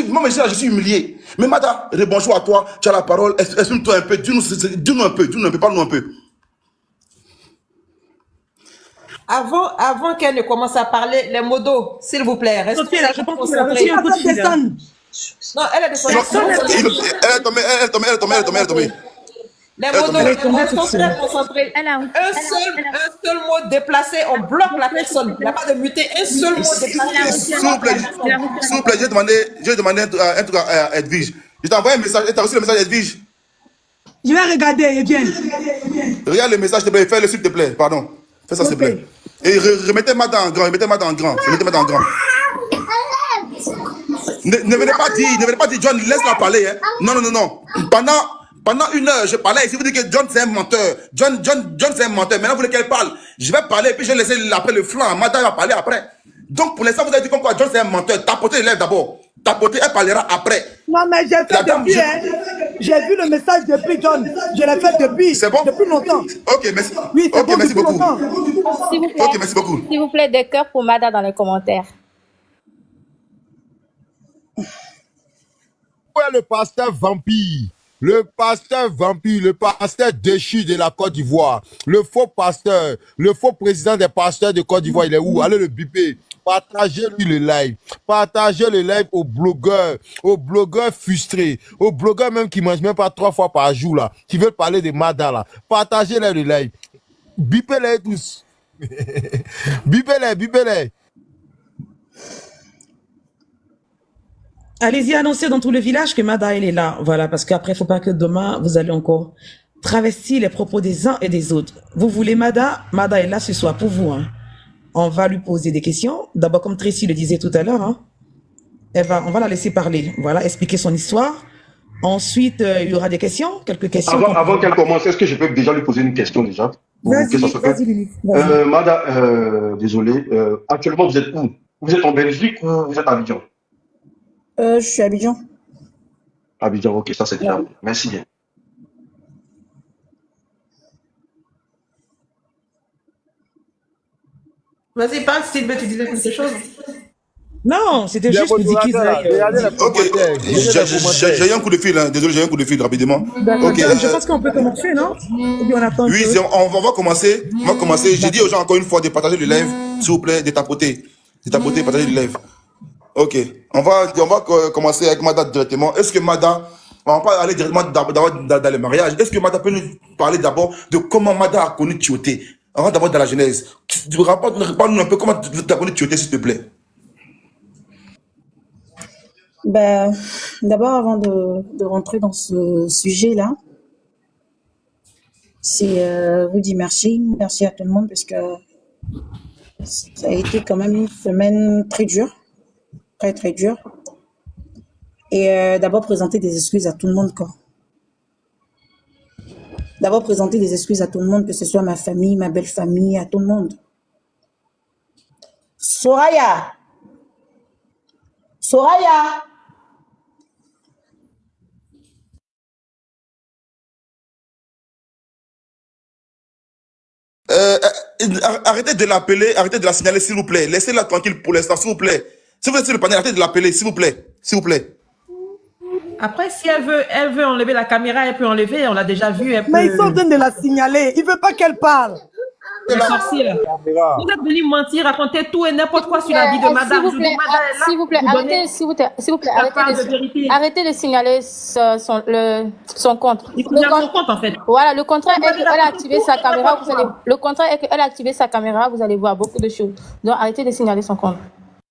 je suis humilié. Mais Mada, bonjour à toi, tu as la parole, exprime-toi un peu, dis-nous un peu, parle-nous un peu. Avant qu'elle ne commence à parler, les modos, s'il vous plaît, restez là, je pense que non, elle est descendue. Elle est tombée. Les modos, restons très concentrés. Un seul mot déplacé, on bloque la personne. Il n'y a pas de muter, un seul mot déplacé. S'il vous plaît, j'ai demandé un truc à Edwige. Je t'ai envoyé un message, tu as reçu le message Edwige? Je vais regarder, Etienne. Regarde le message, s'il te plaît, fais-le s'il te plaît, pardon. Fais ça s'il te plaît. Et remettez Mada en grand, Ne venez pas dire, John, laisse-la parler. Hein. Non. Pendant 1 heure, je parlais ici, vous dites que John c'est un menteur. John c'est un menteur. Maintenant, vous voulez qu'elle parle. Je vais parler, puis je vais laisser après le flanc. Mada va parler après. Donc, pour l'instant, vous avez dit comme quoi John c'est un menteur. Tapotez les lèvres d'abord. Tapotez, elle parlera après. Non, mais j'ai fait depuis, J'ai vu le message depuis, John. Je l'ai fait depuis. C'est bon? Depuis longtemps. Ok, merci. Oui, c'est bon, merci beaucoup. Ok, merci beaucoup. S'il vous plaît, des cœurs pour Mada dans les commentaires. Où est le pasteur vampire? Le pasteur déchu de la Côte d'Ivoire. Le faux pasteur, le faux président des pasteurs de Côte d'Ivoire, il est où? Allez le biper. Partagez-lui le live. Partagez le live aux blogueurs frustrés, aux blogueurs même qui mangent même pas 3 fois par jour là, qui veulent parler de Mada là. Partagez-les le live. Bipez-les tous. Bipez-les. Allez-y, annoncez dans tout le village que Mada, elle est là. Voilà, parce qu'après, il ne faut pas que demain, vous allez encore travestir les propos des uns et des autres. Vous voulez Mada? Mada est là ce soir pour vous. Hein. On va lui poser des questions. D'abord, comme Tracy le disait tout à l'heure, hein, on va la laisser parler. Voilà, expliquer son histoire. Ensuite, il y aura des questions, quelques questions. Avant qu'elle commence, est-ce que je peux déjà lui poser une question déjà? Vas-y, Lily. Mada, désolé. Actuellement, vous êtes où? Vous êtes en Belgique ou vous êtes à Abidjan? Je suis à Abidjan. Abidjan, ok, ça c'est clair. Merci bien. Vas-y, parle, Sylvain, tu disais quelque chose? Non, c'était juste pour dire qu'ils aillent. Ok, j'ai un coup de fil, hein. Désolé, j'ai un coup de fil rapidement. Ok, je pense qu'on peut commencer, non? Ou bien on attend un peu. Oui, on va commencer. J'ai dit aux gens encore une fois de partager le live, s'il vous plaît, de tapoter, partager le live. Ok, on va commencer avec Mada directement. Est-ce que Mada, on va pas aller directement dans le mariage. Est-ce que Mada peut nous parler d'abord de comment Mada a connu Tioté? On va d'abord dans la genèse. Parle-nous un peu comment tu as connu Tioté, s'il te plaît. Ben, d'abord, avant de rentrer dans ce sujet-là, c'est vous dire merci à tout le monde parce que ça a été quand même une semaine très dure. Très dur. Et d'abord présenter des excuses à tout le monde, quoi. D'abord présenter des excuses à tout le monde, que ce soit ma famille, ma belle famille, à tout le monde. Soraya. Arrêtez de l'appeler, arrêtez de la signaler, s'il vous plaît. Laissez-la tranquille pour l'instant, s'il vous plaît. Si vous êtes sur le panel, arrêtez de l'appeler, s'il vous plaît. S'il vous plaît. Après, si elle veut enlever la caméra, elle peut enlever, on l'a déjà vu. Mais ils sont en train de la signaler. Il ne veut pas qu'elle parle. Les sorciers, là. Vous êtes venus mentir, raconter tout et n'importe quoi sur la vie de madame. S'il vous plaît, arrêtez de signaler son compte. Il faut son compte, en fait. Voilà, le contrat est qu'elle a activé sa caméra. Le contrat est qu'elle a activé sa caméra, vous allez voir beaucoup de choses. Donc, arrêtez de signaler son compte.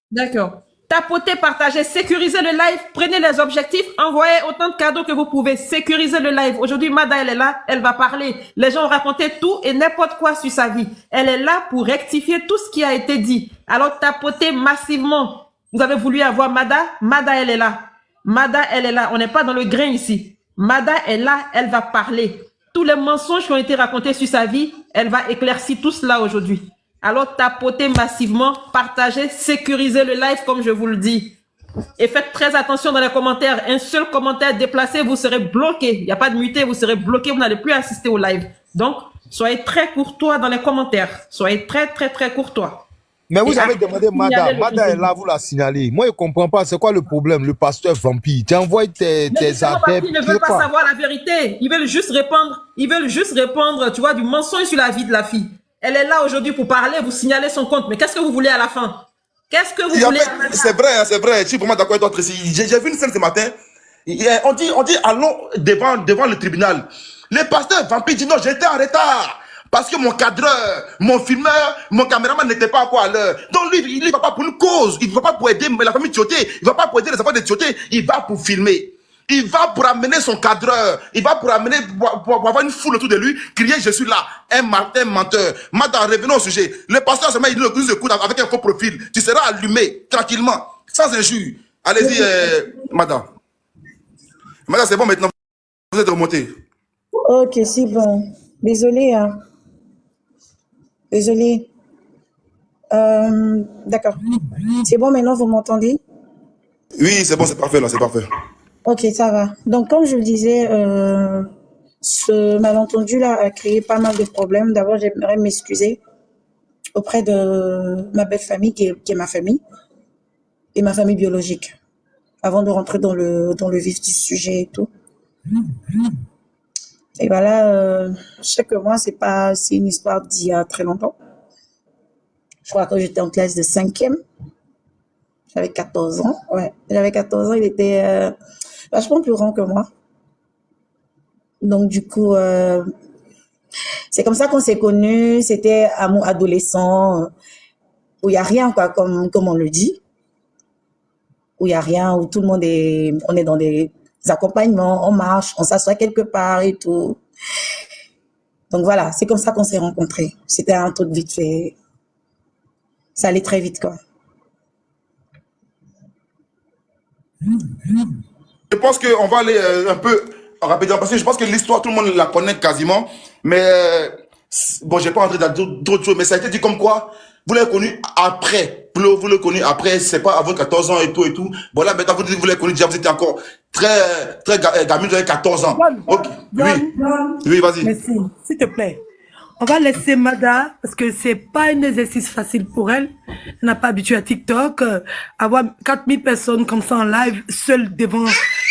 D'accord. Tapotez, partagez, sécurisez le live, prenez les objectifs, envoyez autant de cadeaux que vous pouvez, sécurisez le live. Aujourd'hui, Mada, elle est là, elle va parler. Les gens ont raconté tout et n'importe quoi sur sa vie. Elle est là pour rectifier tout ce qui a été dit. Alors, tapotez massivement. Vous avez voulu avoir Mada, Mada, elle est là. Mada, elle est là. On n'est pas dans le grain ici. Mada est là, elle va parler. Tous les mensonges qui ont été racontés sur sa vie, elle va éclaircir tout cela aujourd'hui. Alors, tapotez massivement, partagez, sécurisez le live comme je vous le dis. Et faites très attention dans les commentaires. Un seul commentaire déplacé, vous serez bloqué. Il n'y a pas de muté, vous serez bloqué, vous n'allez plus assister au live. Donc, soyez très courtois dans les commentaires. Soyez très courtois. Mais vous Et avez à demandé signaler Mada. le Mada est vidéo. là, vous la signalez. Moi, je ne comprends pas. C'est quoi le problème, le pasteur vampire? Tu envoies Mais tes justement parce adeptes. qu'ils ne C'est veulent pas quoi? savoir la vérité. Ils veulent juste répandre, tu vois, du mensonge sur la vie de la fille. Elle est là aujourd'hui pour parler, vous signaler son compte. Mais qu'est-ce que vous voulez à la fin? Qu'est-ce que vous Et en voulez fait, à la fin? c'est vrai, hein, c'est vrai. Je suis vraiment d'accord avec toi, Tracy. J'ai vu une scène ce matin. On dit, allons devant le tribunal. Le pasteur vampire dit non, j'étais en retard. Parce que mon cadreur, mon filmeur, mon caméraman n'était pas encore à l'heure. Donc lui, il ne va pas pour une cause. Il ne va pas pour aider la famille Tioté. Il ne va pas pour aider les enfants de Tioté. Il va pour filmer. Il va pour amener son cadreur. Il va pour amener, pour avoir une foule autour de lui, crier je suis là. Un menteur. Madame, revenons au sujet. Le pasteur seulement, il nous écoute avec un faux profil. Tu seras allumé, tranquillement, sans injure. Allez-y, madame. Madame, c'est bon maintenant. Vous êtes remonté. Ok, c'est bon. Désolée, hein. Désolée. D'accord. C'est bon maintenant, vous m'entendez? Oui, c'est bon, c'est parfait là, c'est parfait. Ok, ça va. Donc, comme je le disais, ce malentendu-là a créé pas mal de problèmes. D'abord, j'aimerais m'excuser auprès de ma belle famille, qui est ma famille, et ma famille biologique, avant de rentrer dans le vif du sujet et tout. Et voilà, je sais que moi, c'est une histoire d'il y a très longtemps. Je crois que j'étais en classe de 5e. J'avais 14 ans. Ouais, j'avais 14 ans. Il était vachement plus grand que moi. Donc, du coup, c'est comme ça qu'on s'est connus. C'était amour adolescent, où il n'y a rien, quoi, comme on le dit. Où il n'y a rien, où tout le monde on est dans des accompagnements, on marche, on s'assoit quelque part et tout. Donc voilà, c'est comme ça qu'on s'est rencontrés. C'était un truc vite fait. Ça allait très vite, quoi. Je pense qu'on va aller un peu rapidement parce que je pense que l'histoire, tout le monde la connaît quasiment. Mais bon, je n'ai pas entré dans d'autres choses, mais ça a été dit comme quoi vous l'avez connu après. Vous l'avez connu après, c'est pas avant 14 ans et tout et tout. Bon, là, maintenant, vous dites que vous l'avez connu déjà, vous étiez encore très gamine, vous avez 14 ans. John, Ok, oui, John, oui, vas-y. merci. S'il te plaît. On va laisser Mada, parce que c'est pas un exercice facile pour elle. Elle n'a pas habitué à TikTok. Avoir 4000 personnes comme ça en live, seule devant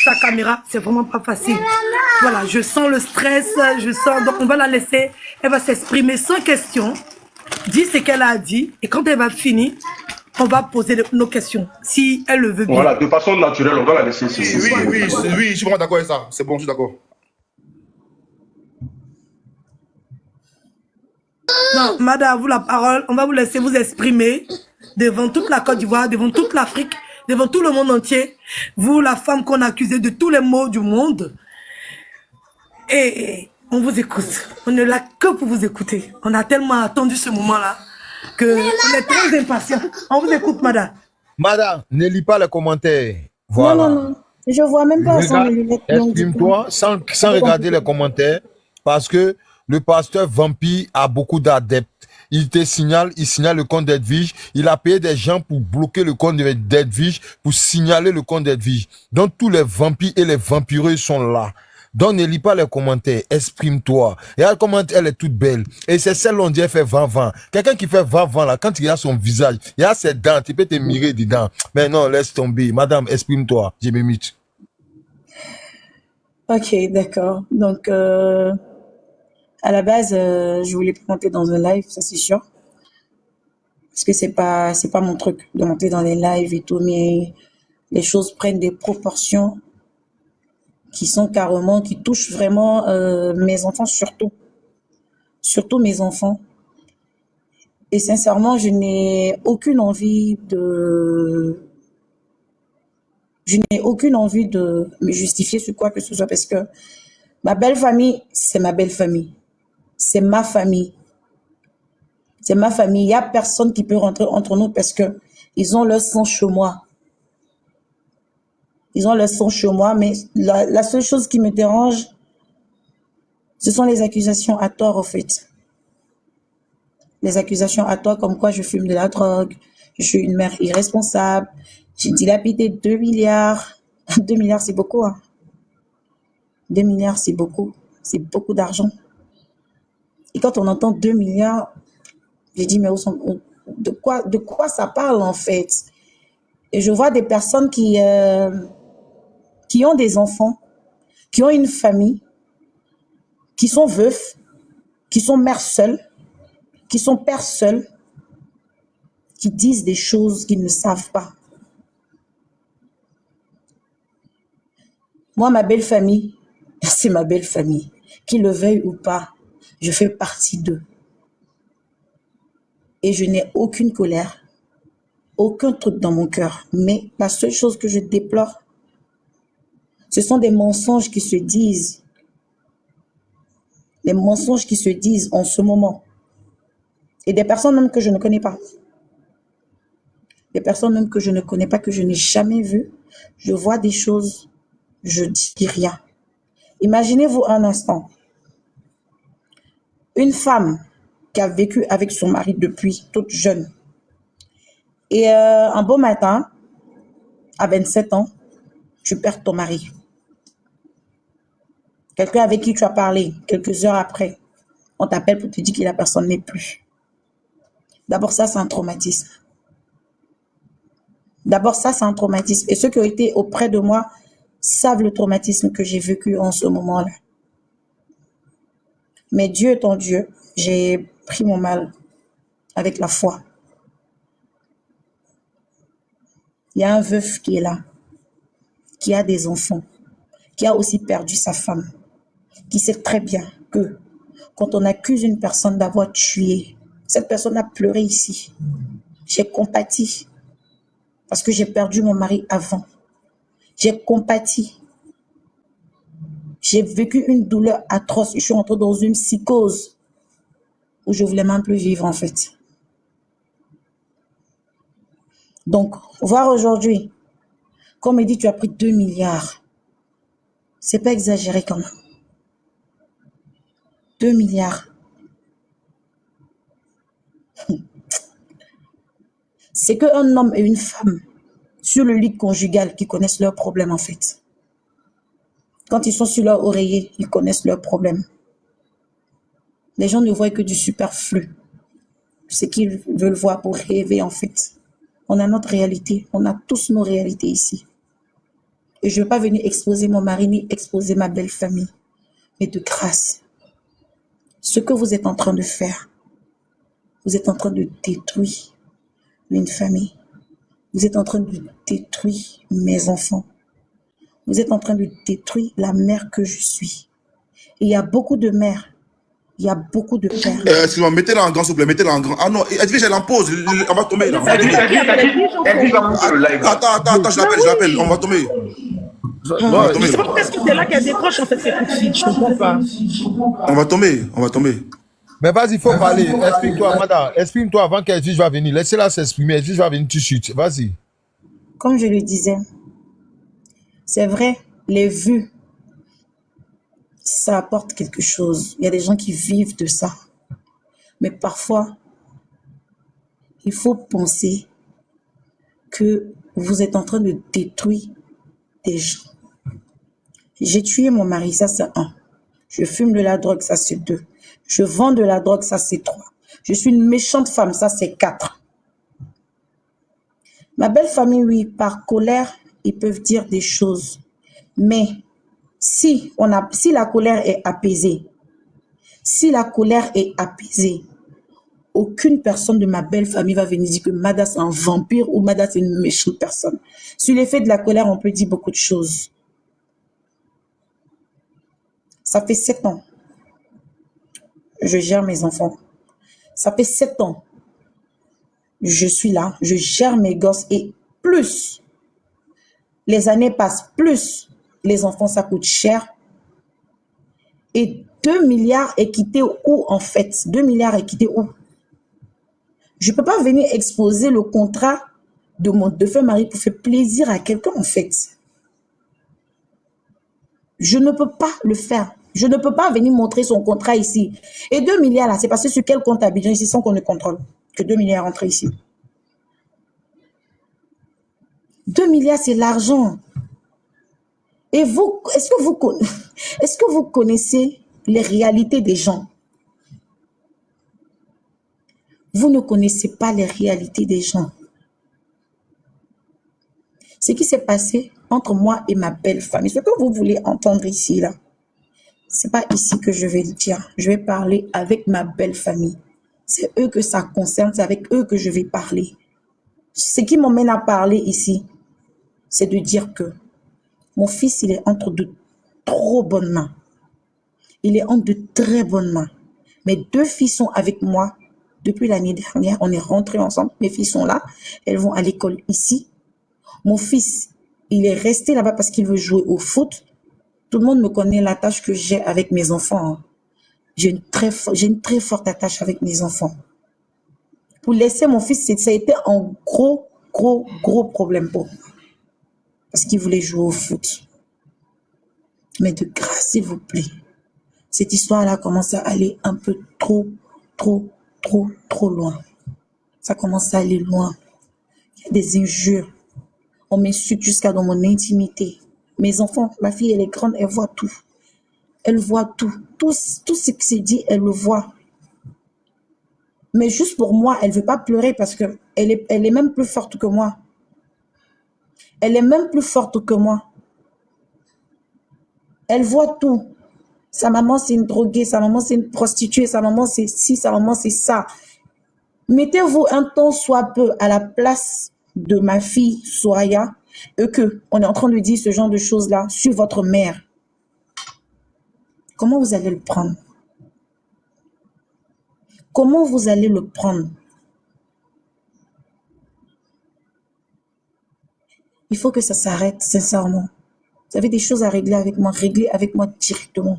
sa caméra, c'est vraiment pas facile. Voilà, je sens le stress, donc on va la laisser. Elle va s'exprimer sans question, dire ce qu'elle a dit, et quand elle va finir, on va poser nos questions, si elle le veut bien. Voilà, de façon naturelle, on va la laisser. Oui, je suis vraiment d'accord avec ça. C'est bon, je suis d'accord. Non, Mada, à vous la parole. On va vous laisser vous exprimer devant toute la Côte d'Ivoire, devant toute l'Afrique, devant tout le monde entier. Vous, la femme qu'on a accusée de tous les maux du monde. Et on vous écoute. On est là que pour vous écouter. On a tellement attendu ce moment-là qu'on est très impatients. On vous écoute, Mada. Madame, ne lis pas les commentaires. Voilà. Non. Je vois même pas sans mes lunettes. Donc, du coup, Exprime-toi sans regarder les commentaires parce que le pasteur vampire a beaucoup d'adeptes. Il signale le compte d'Edwige. Il a payé des gens pour bloquer le compte d'Edwige, pour signaler le compte d'Edwige. Donc tous les vampires et les vampireux sont là. Donc ne lis pas les commentaires, exprime-toi. Et elle commente, elle est toute belle. Et c'est celle on dit elle fait 20-20. Quelqu'un qui fait 20-20 là, quand il a son visage, il a ses dents, tu peux te mirer dedans. Mais non, laisse tomber. Madame, exprime-toi. Je me mute. ok, d'accord. Donc, à la base, je voulais pas monter dans un live, ça c'est sûr. Parce que c'est pas mon truc de monter dans les lives et tout, mais les choses prennent des proportions qui touchent vraiment mes enfants surtout. Surtout mes enfants. Et sincèrement, je n'ai aucune envie de me justifier sur quoi que ce soit parce que ma belle famille, c'est ma belle famille. C'est ma famille. C'est ma famille. Il n'y a personne qui peut rentrer entre nous parce que ils ont leur sang chez moi. Ils ont leur sang chez moi, mais la seule chose qui me dérange, ce sont les accusations à tort, en fait. Les accusations à tort comme quoi je fume de la drogue, je suis une mère irresponsable, j'ai dilapidé 2 milliards. 2 milliards, c'est beaucoup, hein. 2 milliards, c'est beaucoup. C'est beaucoup d'argent. Et quand on entend 2 milliards, j'ai dit, mais où de quoi ça parle en fait. Et je vois des personnes qui ont des enfants, qui ont une famille, qui sont veufs, qui sont mères seules, qui sont pères seuls, qui disent des choses qu'ils ne savent pas. Moi, ma belle famille, c'est ma belle famille. Qu'ils le veuillent ou pas, je fais partie d'eux. Et je n'ai aucune colère, aucun truc dans mon cœur. Mais la seule chose que je déplore, ce sont des mensonges qui se disent. Les mensonges qui se disent en ce moment. Et des personnes même que je ne connais pas. Des personnes même que je ne connais pas, que je n'ai jamais vues. Je vois des choses, je dis rien. Imaginez-vous un instant. Une femme qui a vécu avec son mari depuis toute jeune. Et un beau matin, à 27 ans, tu perds ton mari. Quelqu'un avec qui tu as parlé, quelques heures après, on t'appelle pour te dire que la personne n'est plus. D'abord, ça, c'est un traumatisme. D'abord, ça, c'est un traumatisme. Et ceux qui ont été auprès de moi savent le traumatisme que j'ai vécu en ce moment-là. Mais Dieu étant Dieu, j'ai pris mon mal avec la foi. Il y a un veuf qui est là, qui a des enfants, qui a aussi perdu sa femme, qui sait très bien que quand on accuse une personne d'avoir tué, cette personne a pleuré ici. J'ai compati parce que j'ai perdu mon mari avant. J'ai compati. J'ai vécu une douleur atroce. Je suis entrée dans une psychose où je voulais même plus vivre en fait. Donc, voir aujourd'hui, comme il dit, tu as pris 2 milliards. C'est pas exagéré quand même. 2 milliards. C'est qu'un homme et une femme sur le lit conjugal qui connaissent leurs problèmes en fait. Quand ils sont sur leur oreiller, ils connaissent leurs problèmes. Les gens ne voient que du superflu. Ce qu'ils veulent voir pour rêver en fait. On a notre réalité. On a tous nos réalités ici. Et je ne veux pas venir exposer mon mari ni exposer ma belle famille. Mais de grâce, ce que vous êtes en train de faire, vous êtes en train de détruire une famille. Vous êtes en train de détruire mes enfants. Vous êtes en train de détruire la mère que je suis. Et il y a beaucoup de mères. Il y a beaucoup de pères. Excusez-moi, mettez-la en grand, s'il vous plaît. Mettez-la en grand. Ah non, Edwige, elle en pose. On va tomber là. Elle va couper le live. Attends, je l'appelle. On va tomber. Je sais pas pourquoi est-ce que c'est là qu'elle décroche en fait ses coups de fil. Je comprends pas. On va tomber. Mais vas-y, il faut parler. Explique-toi, madame. Exprime-toi avant qu'Edwige va venir. Laissez-la s'exprimer. Edwige va venir tout de suite. Vas-y. Comme je le disais, c'est vrai, les vues, ça apporte quelque chose. Il y a des gens qui vivent de ça. Mais parfois, il faut penser que vous êtes en train de détruire des gens. J'ai tué mon mari, ça c'est 1. Je fume de la drogue, ça c'est 2. Je vends de la drogue, ça c'est 3. Je suis une méchante femme, ça c'est 4. Ma belle famille, oui, par colère, ils peuvent dire des choses. Mais si la colère est apaisée, aucune personne de ma belle famille va venir dire que Mada c'est un vampire ou Mada c'est une méchante personne. Sur l'effet de la colère, on peut dire beaucoup de choses. Ça fait 7 ans. Je gère mes enfants. Ça fait 7 ans. Je suis là, je gère mes gosses et plus les années passent, plus les enfants ça coûte cher. Et 2 milliards est quitté où en fait? 2 milliards est quitté où? Je ne peux pas venir exposer le contrat de mon défunt mari pour faire plaisir à quelqu'un en fait. Je ne peux pas le faire. Je ne peux pas venir montrer son contrat ici. Et 2 milliards là, c'est passé sur quel compte à Abidjan ici sans qu'on ne contrôle que 2 milliards rentrent ici. 2 milliards, c'est l'argent. Et vous, est-ce que vous connaissez les réalités des gens? Vous ne connaissez pas les réalités des gens. Ce qui s'est passé entre moi et ma belle famille, ce que vous voulez entendre ici, là, c'est pas ici que je vais le dire. Je vais parler avec ma belle famille. C'est eux que ça concerne, c'est avec eux que je vais parler. Ce qui m'emmène à parler ici, c'est de dire que mon fils, il est entre de trop bonnes mains. Il est entre de très bonnes mains. Mes 2 filles sont avec moi depuis l'année dernière. On est rentrés ensemble. Mes filles sont là. Elles vont à l'école ici. Mon fils, il est resté là-bas parce qu'il veut jouer au foot. Tout le monde me connaît l'attache que j'ai avec mes enfants. Hein. J'ai une très forte attache avec mes enfants. Pour laisser mon fils, ça a été un gros problème pour moi. Parce qu'il voulait jouer au foot. Mais de grâce, s'il vous plaît, cette histoire-là commence à aller un peu trop loin. Ça commence à aller loin. Il y a des injures. On m'insulte jusqu'à dans mon intimité. Mes enfants, ma fille, elle est grande, elle voit tout. Elle voit tout. Tout ce qui s'est dit, elle le voit. Mais juste pour moi, elle ne veut pas pleurer parce qu'elle est même plus forte que moi. Elle est même plus forte que moi. Elle voit tout. Sa maman, c'est une droguée. Sa maman, c'est une prostituée. Sa maman, c'est ci. Sa maman, c'est ça. Mettez-vous un temps soit peu à la place de ma fille, Soraya, et que on est en train de dire ce genre de choses-là sur votre mère. Comment vous allez le prendre? Comment vous allez le prendre? Il faut que ça s'arrête, sincèrement. Vous avez des choses à régler avec moi. Réglez avec moi directement.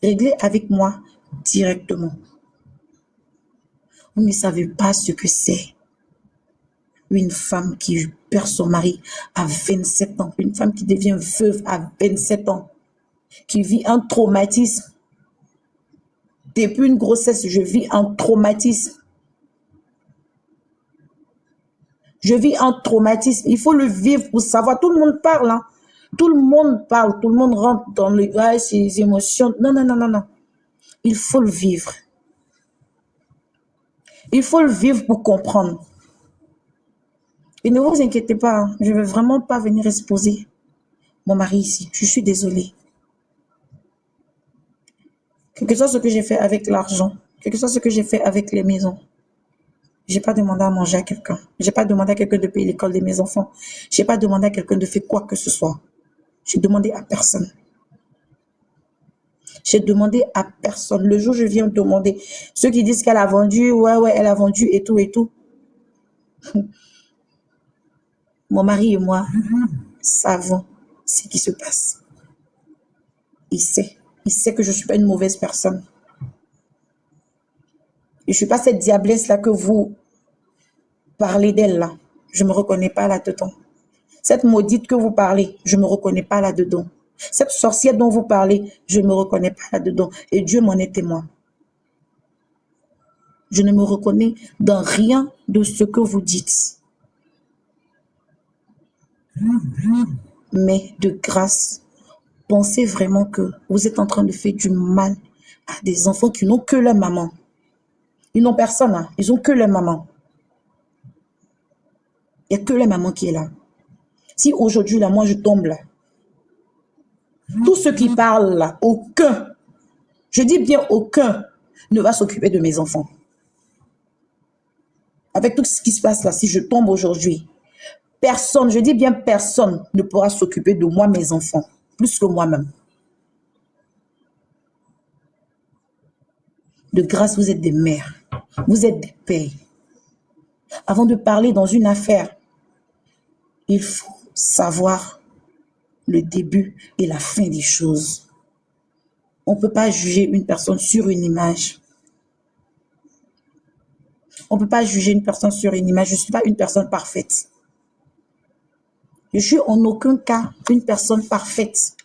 Réglez avec moi directement. Vous ne savez pas ce que c'est. Une femme qui perd son mari à 27 ans. Une femme qui devient veuve à 27 ans. Qui vit un traumatisme. Depuis une grossesse, je vis un traumatisme. Je vis un traumatisme. Il faut le vivre pour savoir. Tout le monde parle. Hein. Tout le monde parle. Tout le monde rentre dans le gars, ses émotions. Non. Il faut le vivre. Il faut le vivre pour comprendre. Et ne vous inquiétez pas. Hein. Je ne vais vraiment pas venir exposer mon mari ici. Je suis désolée. Quel que soit ce que j'ai fait avec l'argent, quel que soit ce que j'ai fait avec les maisons, j'ai pas demandé à manger à quelqu'un. J'ai pas demandé à quelqu'un de payer l'école de mes enfants. J'ai pas demandé à quelqu'un de faire quoi que ce soit. J'ai demandé à personne. J'ai demandé à personne. Le jour où je viens demander, ceux qui disent qu'elle a vendu, ouais, elle a vendu et tout. Mon mari et moi savons ce qui se passe. Il sait que je suis pas une mauvaise personne. Et je suis pas cette diablesse là que vous parlez d'elle là. Je me reconnais pas là-dedans. Cette maudite que vous parlez, je me reconnais pas là-dedans. Cette sorcière dont vous parlez, je me reconnais pas là-dedans. Et Dieu m'en est témoin. Je ne me reconnais dans rien de ce que vous dites. Mais de grâce, pensez vraiment que vous êtes en train de faire du mal à des enfants qui n'ont que leur maman. Ils n'ont personne, hein. Ils n'ont que leur maman. Il n'y a que leur maman qui est là. Si aujourd'hui, là, moi, je tombe là, tous ceux qui parlent là, aucun, je dis bien aucun, ne va s'occuper de mes enfants. Avec tout ce qui se passe là, si je tombe aujourd'hui, personne, je dis bien personne, ne pourra s'occuper de moi, mes enfants, plus que moi-même. De grâce, vous êtes des mères, vous êtes des pères. Avant de parler dans une affaire, il faut savoir le début et la fin des choses. On ne peut pas juger une personne sur une image. On ne peut pas juger une personne sur une image. Je ne suis pas une personne parfaite. Je suis en aucun cas une personne parfaite.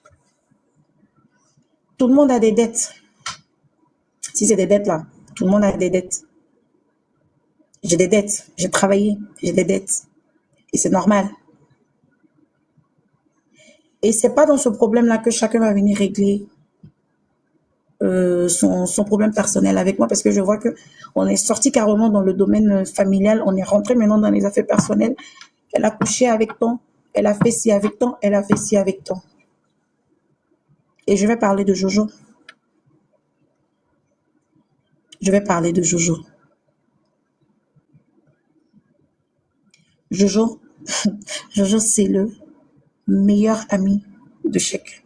Tout le monde a des dettes. Si c'est des dettes là, tout le monde a des dettes. J'ai des dettes. J'ai travaillé, j'ai des dettes. Et c'est normal. Et c'est pas dans ce problème-là que chacun va venir régler son problème personnel avec moi parce que je vois que on est sorti carrément dans le domaine familial, on est rentré maintenant dans les affaires personnelles. Elle a couché avec tant, elle a fait ci avec tant, elle a fait ci avec tant. Et je vais parler de Jojo. Je vais parler de Jojo. Jojo, Jojo, c'est le meilleur ami de Cheikh.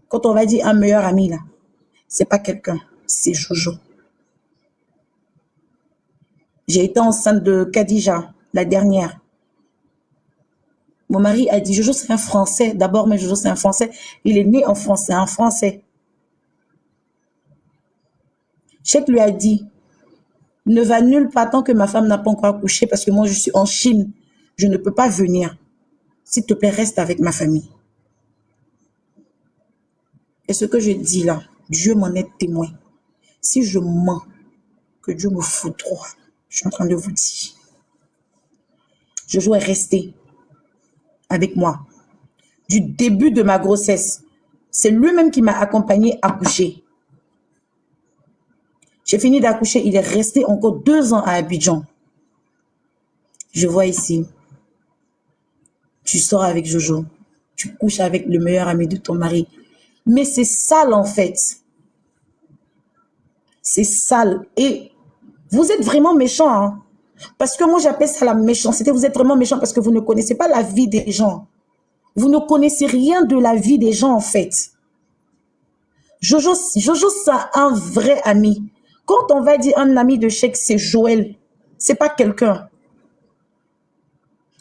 Quand on va dire un meilleur ami, là, c'est pas quelqu'un, c'est Jojo. J'ai été enceinte de Khadija, la dernière. Mon mari a dit, Jojo, c'est un Français. D'abord, mais Jojo, c'est un Français. Il est né en France, c'est un Français. Cheikh lui a dit, ne va nulle part tant que ma femme n'a pas encore accouché parce que moi, je suis en Chine. Je ne peux pas venir. S'il te plaît, reste avec ma famille. Et ce que je dis là, Dieu m'en est témoin. Si je mens, que Dieu me fout droit. Je suis en train de vous dire. Jojo est resté avec moi. Du début de ma grossesse, c'est lui-même qui m'a accompagné à coucher. J'ai fini d'accoucher, il est resté encore 2 ans à Abidjan. Je vois ici, tu sors avec Jojo, tu couches avec le meilleur ami de ton mari. Mais c'est sale en fait. C'est sale. Et vous êtes vraiment méchants, hein? Parce que moi j'appelle ça la méchanceté. Vous êtes vraiment méchants parce que vous ne connaissez pas la vie des gens. Vous ne connaissez rien de la vie des gens en fait. Jojo c'est un vrai ami. Quand on va dire un ami de Cheikh, c'est Joël. C'est pas quelqu'un.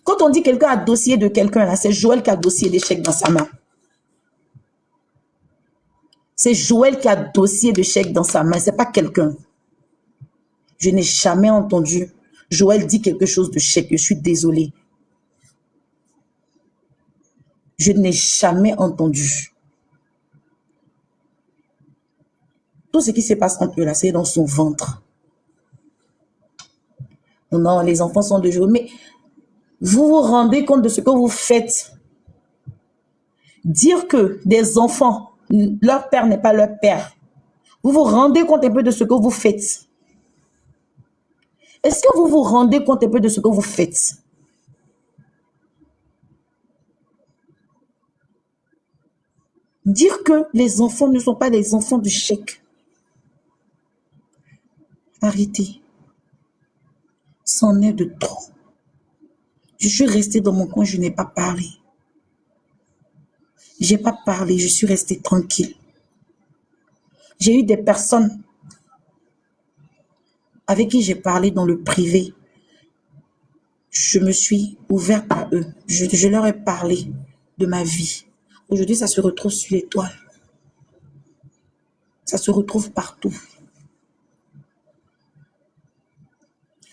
Quand on dit quelqu'un a dossier de quelqu'un, là, c'est Joël qui a dossier de Cheikh dans sa main. C'est Joël qui a dossier de Cheikh dans sa main. C'est pas quelqu'un. Je n'ai jamais entendu Joël dit quelque chose de Cheikh. Je suis désolée. Je n'ai jamais entendu. Tout ce qui se passe entre eux là, c'est dans son ventre. Non, les enfants sont de Joël. Mais vous vous rendez compte de ce que vous faites? Dire que des enfants, leur père n'est pas leur père. Vous vous rendez compte un peu de ce que vous faites? Est-ce que vous vous rendez compte un peu de ce que vous faites? Dire que les enfants ne sont pas les enfants du Cheikh. Arrêtez. C'en est de trop. Je suis restée dans mon coin, je n'ai pas parlé. J'ai pas parlé, je suis restée tranquille. J'ai eu des personnes avec qui j'ai parlé dans le privé. Je me suis ouverte à eux. Je leur ai parlé de ma vie. Aujourd'hui, ça se retrouve sur les toiles. Ça se retrouve partout.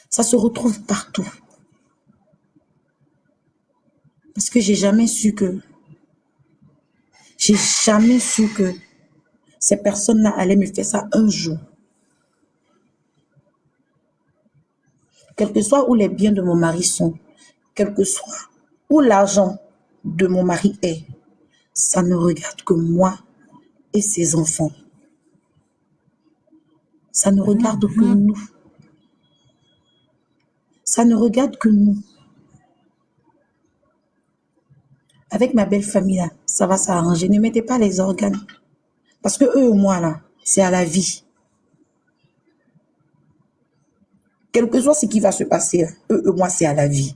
Ça se retrouve partout. Parce que j'ai jamais su que ces personnes-là allaient me faire ça un jour. Quel que soit où les biens de mon mari sont, quel que soit où l'argent de mon mari est, ça ne regarde que moi et ses enfants. Ça ne regarde que nous. Ça ne regarde que nous. Avec ma belle famille, là, ça va s'arranger. Ne mettez pas les organes. Parce que eux et moi, là, c'est à la vie. Quel que soit ce qui va se passer, là, eux et moi, c'est à la vie.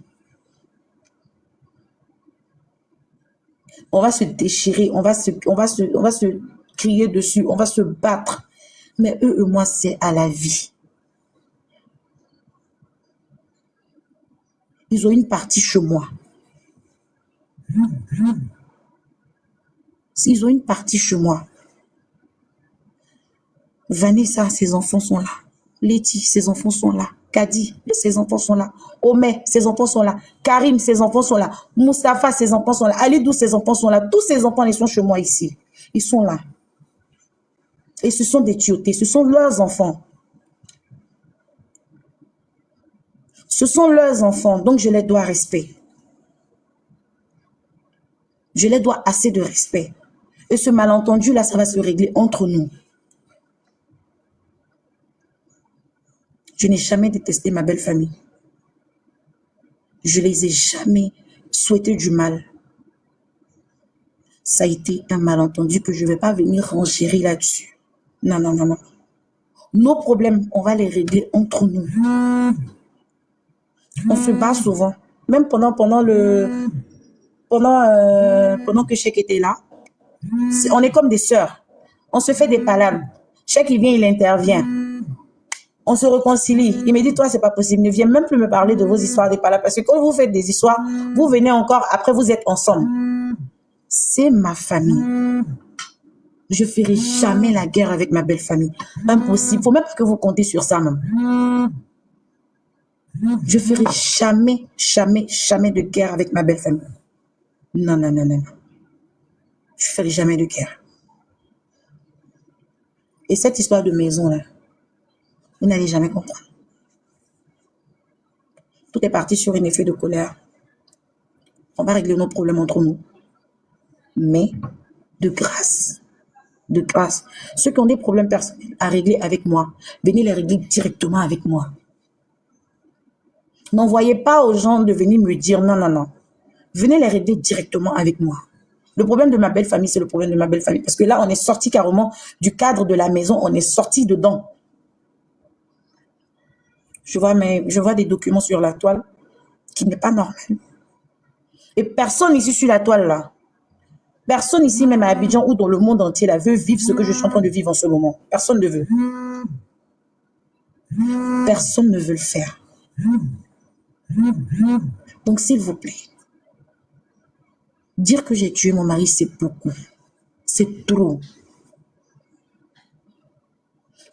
On va se déchirer, on va se crier dessus, on va se battre. Mais eux et moi, c'est à la vie. Ils ont une partie chez moi. Ils ont une partie chez moi. Vanessa, ses enfants sont là. Letty, ses enfants sont là. Kadi, ses enfants sont là. Omer, ses enfants sont là. Karim, ses enfants sont là. Moustapha, ses enfants sont là. Alidou, ses enfants sont là. Tous ces enfants, ils sont chez moi ici. Ils sont là. Et ce sont des tuyautés. Ce sont leurs enfants. Ce sont leurs enfants. Donc, je les dois respect. Je les dois assez de respect. Et ce malentendu-là, ça va se régler entre nous. Je n'ai jamais détesté ma belle famille. Je les ai jamais souhaité du mal. Ça a été un malentendu que je ne vais pas venir renchérir là-dessus. Non, non, non, non. Nos problèmes, on va les régler entre nous. On se bat souvent. Même pendant que Cheikh était là, on est comme des sœurs. On se fait des palabres. Cheikh, il vient, il intervient. On se réconcilie. Il me dit, toi, c'est pas possible. Ne viens même plus me parler de vos histoires des palabres. Parce que quand vous faites des histoires, vous venez encore, après vous êtes ensemble. C'est ma famille. Je ne ferai jamais la guerre avec ma belle famille. Impossible. Il ne faut même pas que vous comptez sur ça, même. Je ne ferai jamais, jamais, jamais de guerre avec ma belle famille. Non, non, non, non. Je ne ferai jamais de guerre. Et cette histoire de maison-là, vous n'allez jamais comprendre. Tout est parti sur un effet de colère. On va régler nos problèmes entre nous. Mais de grâce, ceux qui ont des problèmes personnels à régler avec moi, venez les régler directement avec moi. N'envoyez pas aux gens de venir me dire non, non, non. Venez les régler directement avec moi. Le problème de ma belle famille, c'est le problème de ma belle famille. Parce que là, on est sorti carrément du cadre de la maison, on est sorti dedans. Je vois des documents sur la toile qui n'est pas normal. Et personne ici sur la toile là, personne ici même à Abidjan ou dans le monde entier là veut vivre ce que je suis en train de vivre en ce moment. Personne ne veut. Personne ne veut le faire. Donc s'il vous plaît, dire que j'ai tué mon mari, c'est beaucoup. C'est trop.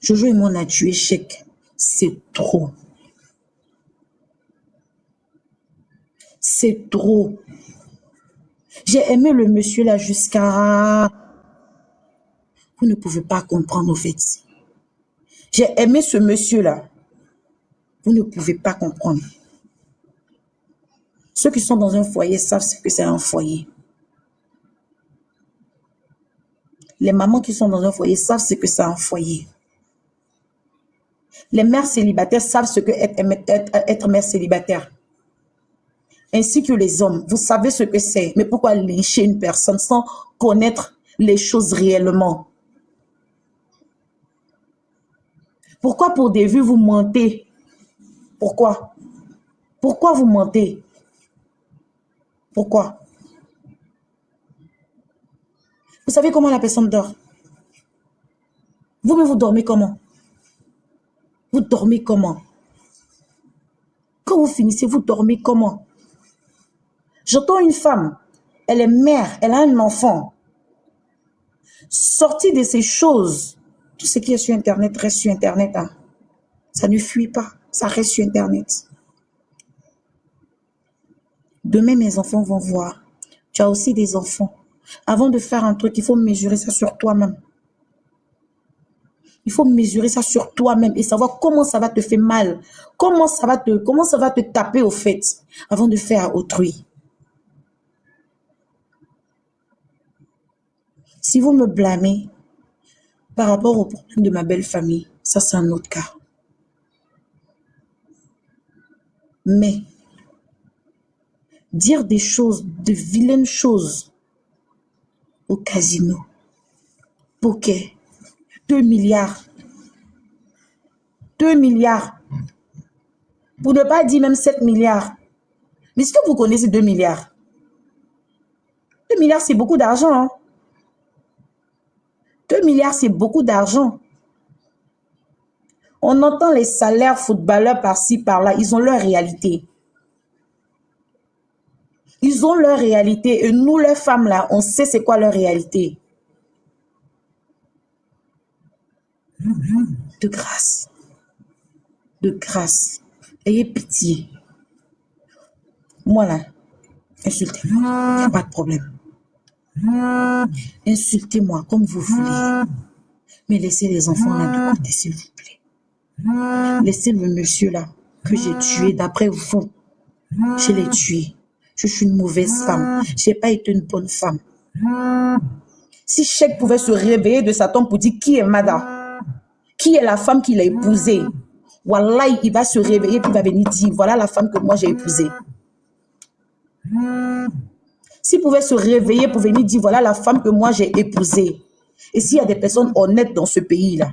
Jojo et moi on a tué Cheikh. C'est trop. C'est trop. J'ai aimé le monsieur là jusqu'à... Vous ne pouvez pas comprendre au fait. J'ai aimé ce monsieur là. Vous ne pouvez pas comprendre. Ceux qui sont dans un foyer savent ce que c'est un foyer. Les mamans qui sont dans un foyer savent ce que c'est un foyer. Les mères célibataires savent ce que être mère célibataire. Ainsi que les hommes, vous savez ce que c'est. Mais pourquoi lyncher une personne sans connaître les choses réellement? Pourquoi pour des vues vous mentez? Pourquoi? Pourquoi vous mentez? Pourquoi? Vous savez comment la personne dort? Vous-même, vous dormez comment? Vous dormez comment? Quand vous finissez, vous dormez comment? J'entends une femme, elle est mère, elle a un enfant. Sortie de ces choses, tout ce qui est sur Internet reste sur Internet. Hein. Ça ne fuit pas, ça reste sur Internet. Demain, mes enfants vont voir. Tu as aussi des enfants. Avant de faire un truc, il faut mesurer ça sur toi-même. Il faut mesurer ça sur toi-même et savoir comment ça va te faire mal. Comment ça va te taper au fait avant de faire à autrui. Si vous me blâmez par rapport au problème de ma belle famille, ça c'est un autre cas. Mais dire des choses, de vilaines choses au casino, poker, 2 milliards. 2 milliards. Pour ne pas dire même 7 milliards. Mais est-ce que vous connaissez 2 milliards? 2 milliards, c'est beaucoup d'argent. Hein? 2 milliards, c'est beaucoup d'argent. On entend les salaires footballeurs par-ci, par-là. Ils ont leur réalité. Ils ont leur réalité. Et nous, les femmes, là, on sait c'est quoi leur réalité. De grâce. De grâce. Ayez pitié. Moi, là, insultez-moi. Il n'y a pas de problème. Insultez-moi comme vous voulez. Mais laissez les enfants là de côté, s'il vous plaît. Laissez le monsieur là que j'ai tué, d'après vous. Je l'ai tué. Je suis une mauvaise femme. Je n'ai pas été une bonne femme. Si Cheikh pouvait se réveiller de sa tombe pour dire qui est Mada, qui est la femme qu'il a épousée, Wallah, il va se réveiller puis il va venir dire, voilà la femme que moi j'ai épousée. S'il pouvait se réveiller pour venir dire, voilà la femme que moi j'ai épousée. Et s'il y a des personnes honnêtes dans ce pays-là,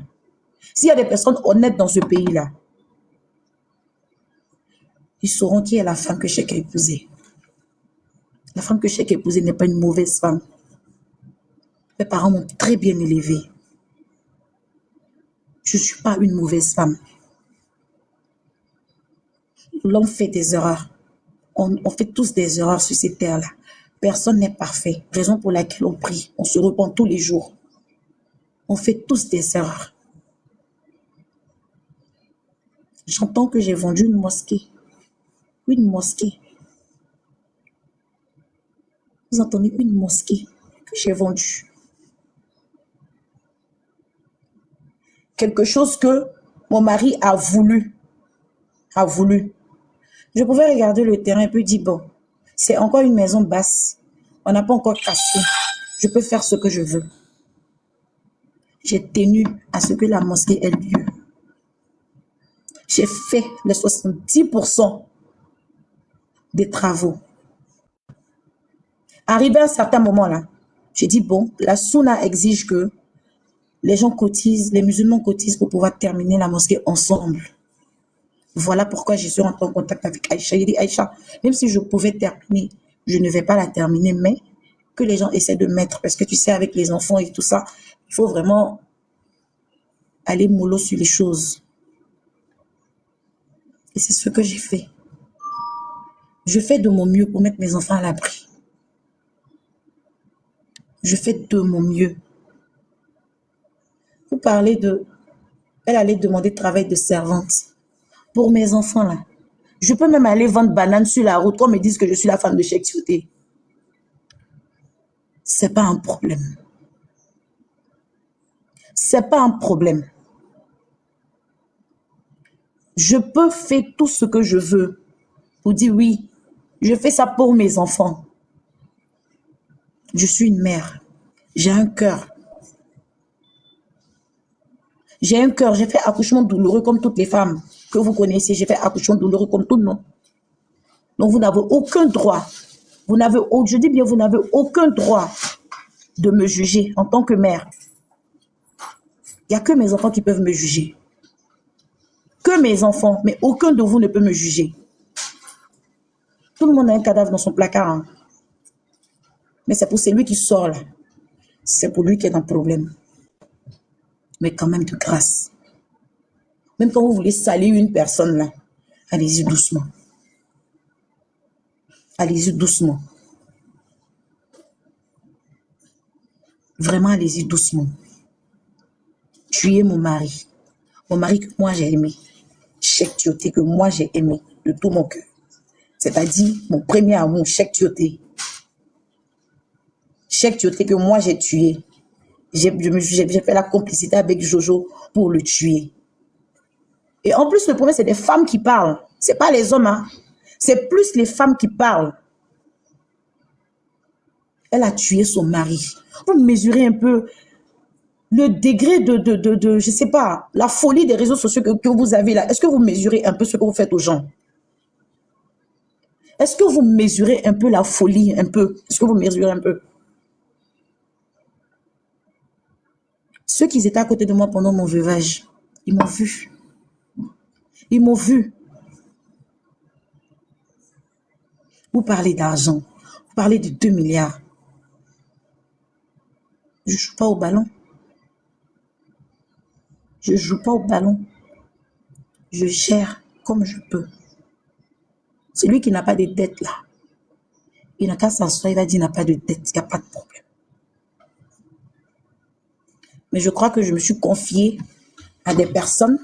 s'il y a des personnes honnêtes dans ce pays-là, ils sauront qui est la femme que Cheikh a épousée. La femme que Cheikh a épousée n'est pas une mauvaise femme. Mes parents m'ont très bien élevée. Je ne suis pas une mauvaise femme. L'homme fait des erreurs. On fait tous des erreurs sur ces terres-là. Personne n'est parfait. Raison pour laquelle on prie. On se repent tous les jours. On fait tous des erreurs. J'entends que j'ai vendu une mosquée. Une mosquée. Vous entendez, une mosquée que j'ai vendue. Quelque chose que mon mari a voulu. Je pouvais regarder le terrain et puis dire, bon, c'est encore une maison basse. On n'a pas encore cassé. Je peux faire ce que je veux. J'ai tenu à ce que la mosquée ait lieu. J'ai fait les 70% des travaux. Arrivé à un certain moment là, j'ai dit, bon, la Sunna exige que les gens cotisent, les musulmans cotisent pour pouvoir terminer la mosquée ensemble. Voilà pourquoi je suis rentrée en contact avec Aïcha. J'ai dit, Aïcha, même si je pouvais terminer, je ne vais pas la terminer, mais que les gens essaient de mettre, parce que tu sais, avec les enfants et tout ça, il faut vraiment aller mollo sur les choses. Et c'est ce que j'ai fait. Je fais de mon mieux pour mettre mes enfants à l'abri. Je fais de mon mieux. Vous parlez de... Elle allait demander travail de servante. Pour mes enfants, là. Je peux même aller vendre banane sur la route, qu'on me dise que je suis la femme de Cheikh Tioté. C'est pas un problème. C'est pas un problème. Je peux faire tout ce que je veux pour dire oui, je fais ça pour mes enfants. Je suis une mère. J'ai un cœur. J'ai un cœur. J'ai fait accouchement douloureux comme toutes les femmes que vous connaissez. J'ai fait accouchement douloureux comme tout le monde. Donc vous n'avez aucun droit. Je dis bien, vous n'avez aucun droit de me juger en tant que mère. Il n'y a que mes enfants qui peuvent me juger. Que mes enfants, mais aucun de vous ne peut me juger. Tout le monde a un cadavre dans son placard. Hein. Mais c'est pour celui qui sort là. C'est pour lui qui est dans le problème. Mais quand même de grâce. Même quand vous voulez salir une personne là, allez-y doucement. Allez-y doucement. Vraiment, allez-y doucement. Tuez mon mari. Mon mari que moi j'ai aimé. Cheikh Tioté que moi j'ai aimé de tout mon cœur. C'est-à-dire mon premier amour, Cheikh Tioté. Cheikh Tioté que moi j'ai tué. J'ai fait la complicité avec Jojo pour le tuer. Et en plus, le problème, c'est des femmes qui parlent. C'est pas les hommes, hein. C'est plus les femmes qui parlent. Elle a tué son mari. Vous mesurez un peu le degré de je sais pas, la folie des réseaux sociaux que vous avez là. Est-ce que vous mesurez un peu ce que vous faites aux gens? Est-ce que vous mesurez un peu la folie, un peu? Est-ce que vous mesurez un peu? Ceux qui étaient à côté de moi pendant mon veuvage, ils m'ont vu. Ils m'ont vu. Vous parlez d'argent. Vous parlez de 2 milliards. Je ne joue pas au ballon. Je ne joue pas au ballon. Je gère comme je peux. Celui qui n'a pas de dette là, il n'a qu'à s'asseoir, il va dire il n'a pas de dette, il n'y a pas de problème. Mais je crois que je me suis confiée à des personnes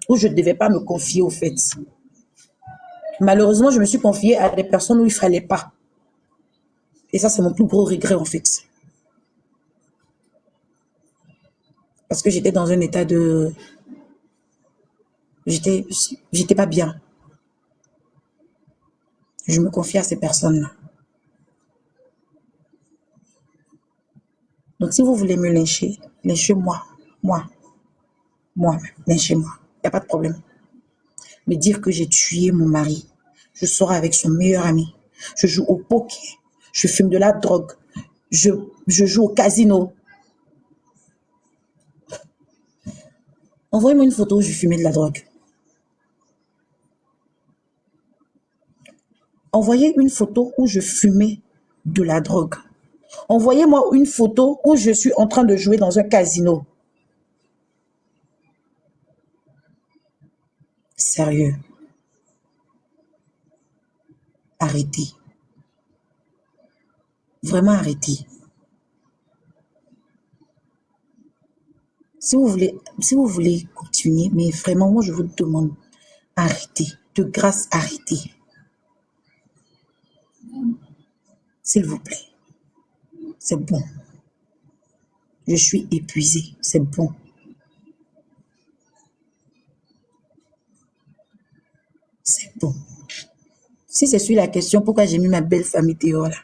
où je ne devais pas me confier au fait. Malheureusement, je me suis confiée à des personnes où il ne fallait pas. Et ça, c'est mon plus gros regret en fait. Parce que j'étais dans un état de... J'étais pas bien. Je me confie à ces personnes-là. Donc, si vous voulez me lyncher, lynchez-moi. Moi, lynchez-moi. n'y a pas de problème. Mais dire que j'ai tué mon mari, je sors avec son meilleur ami, je joue au poker, je fume de la drogue, je joue au casino. Envoyez-moi une photo où je fumais de la drogue. Envoyez une photo où je fumais de la drogue. Envoyez-moi une photo où je suis en train de jouer dans un casino. Sérieux. Arrêtez. Vraiment arrêtez. Si vous voulez continuer, mais vraiment, moi, je vous demande, arrêtez. De grâce, arrêtez. S'il vous plaît. C'est bon. Je suis épuisée. C'est bon. C'est bon. Si c'est sur la question, pourquoi j'ai mis ma belle famille dehors là?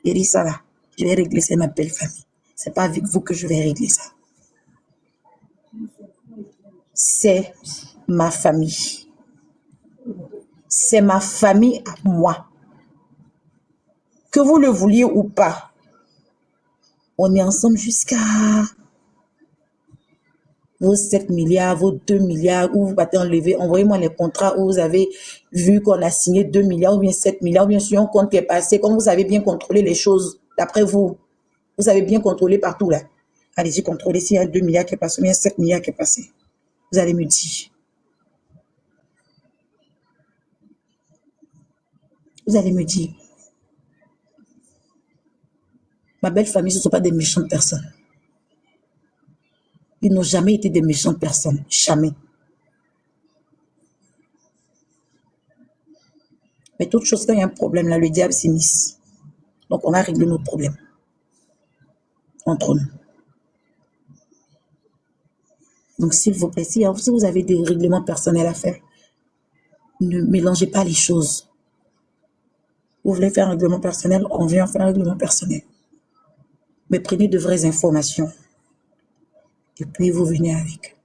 J'ai dit ça là. Je vais régler ça, ma belle famille. C'est pas avec vous que je vais régler ça. C'est ma famille. C'est ma famille à moi. Que vous le vouliez ou pas, on est ensemble jusqu'à vos 7 milliards, vos 2 milliards, où vous partez enlever. Envoyez-moi les contrats où vous avez vu qu'on a signé 2 milliards ou bien 7 milliards, ou bien sur un compte qui est passé, comme vous avez bien contrôlé les choses, d'après vous. Vous avez bien contrôlé partout là. Allez-y, contrôlez s'il y a 2 milliards qui est passé, ou bien 7 milliards qui est passé. Vous allez me dire. Vous allez me dire. Ma belle famille, ce ne sont pas des méchantes personnes. Ils n'ont jamais été des méchantes personnes. Jamais. Mais toute chose, quand il y a un problème, là, le diable s'immisce. Donc, on va régler nos problèmes. Entre nous. Donc, s'il vous plaît, si vous avez des règlements personnels à faire, ne mélangez pas les choses. Vous voulez faire un règlement personnel, on vient faire un règlement personnel. Mais prenez de vraies informations. Et puis, vous venez avec.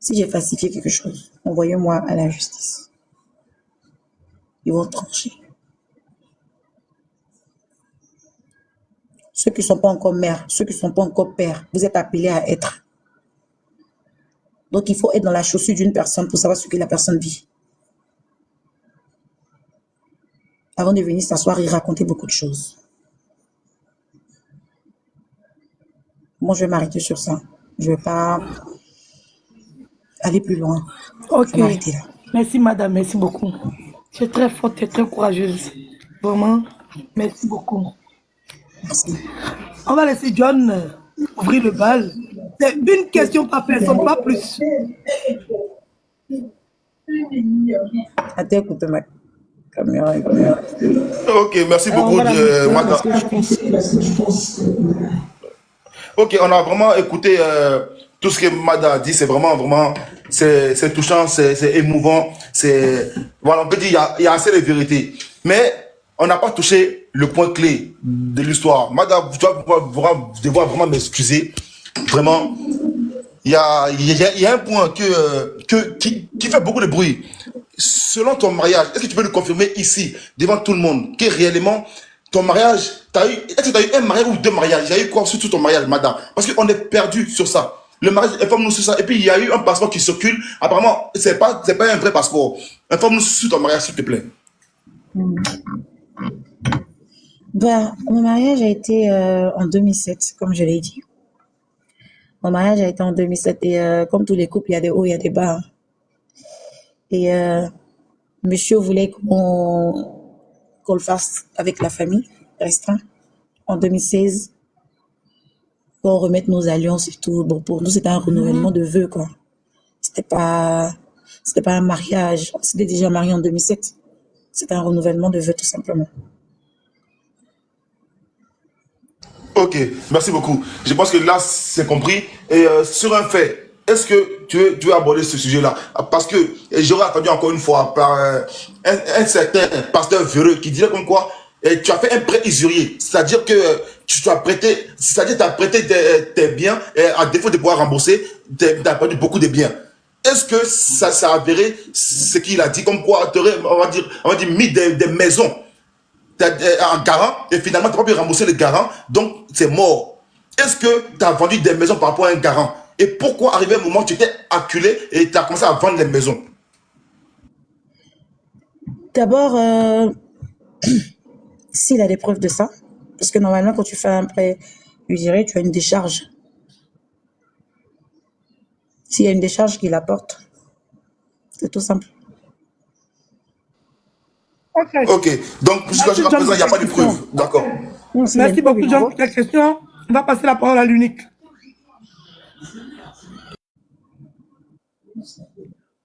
Si j'ai falsifié quelque chose, envoyez-moi à la justice. Ils vont trancher. Ceux qui ne sont pas encore mères, ceux qui ne sont pas encore pères, vous êtes appelés à être. Donc, il faut être dans la chaussure d'une personne pour savoir ce que la personne vit. Avant de venir s'asseoir et raconter beaucoup de choses. Moi, je vais m'arrêter sur ça. Je ne vais pas aller plus loin. Ok. Je vais m'arrêter là. Merci, madame. Merci beaucoup. Tu es très forte, tu es très courageuse. Vraiment, merci beaucoup. Merci. On va laisser John ouvrir le bal. C'est une question par personne, pas plus. Attends, écoute ma caméra. Ok, merci beaucoup, madame. Ok, on a vraiment écouté tout ce que Mada a dit. C'est vraiment, c'est touchant, c'est émouvant. Voilà, on peut dire il y a assez de vérité. Mais on n'a pas touché le point clé de l'histoire. Mada, vous devez vraiment m'excuser. Vraiment, il y a un point qui fait beaucoup de bruit. Selon ton mariage, est-ce que tu peux le confirmer ici, devant tout le monde, que réellement, ton mariage, est-ce que tu as eu un mariage ou 2 mariages? Il y a eu quoi sur tout ton mariage, madame? Parce qu'on est perdu sur ça. Le mariage, informe-nous sur ça. Et puis, il y a eu un passeport qui circule. Apparemment, c'est pas un vrai passeport. Informe-nous sur ton mariage, s'il te plaît. Ben, mon mariage a été en 2007, comme je l'ai dit. Mon mariage a été en 2007 et comme tous les couples, il y a des hauts, il y a des bas. Et monsieur voulait qu'on le fasse avec la famille, restreint, en 2016, qu'on remette nos alliances et tout. Bon, pour nous, c'était un renouvellement de vœux, quoi. C'était pas un mariage. On s'était déjà mariés en 2007. C'était un renouvellement de vœux, tout simplement. Ok, merci beaucoup. Je pense que là, c'est compris. Et sur un fait, est-ce que tu veux aborder ce sujet-là? Parce que j'aurais attendu encore une fois par un certain pasteur véreux qui dirait comme quoi Et tu as fait un prêt usurier. C'est-à-dire que tu as prêté, c'est-à-dire que tu as prêté tes biens et à défaut de pouvoir rembourser, tu as perdu beaucoup de biens. Est-ce que ça s'est avéré ce qu'il a dit, comme quoi tu aurais, on va dire mis des maisons en garant et finalement tu n'as pas pu rembourser le garant, donc c'est mort. Est-ce que tu as vendu des maisons par rapport à un garant? Et pourquoi arrivé un moment où tu étais acculé et tu as commencé à vendre les maisons? D'abord, s'il a des preuves de ça, parce que normalement, quand tu fais un prêt usurier, tu as une décharge. S'il y a une décharge qu'il apporte, c'est tout simple. Ok, donc jusqu'à présent, il n'y a pas de preuves. D'accord. Merci beaucoup, John, pour ta question. On va passer la parole à l'unique.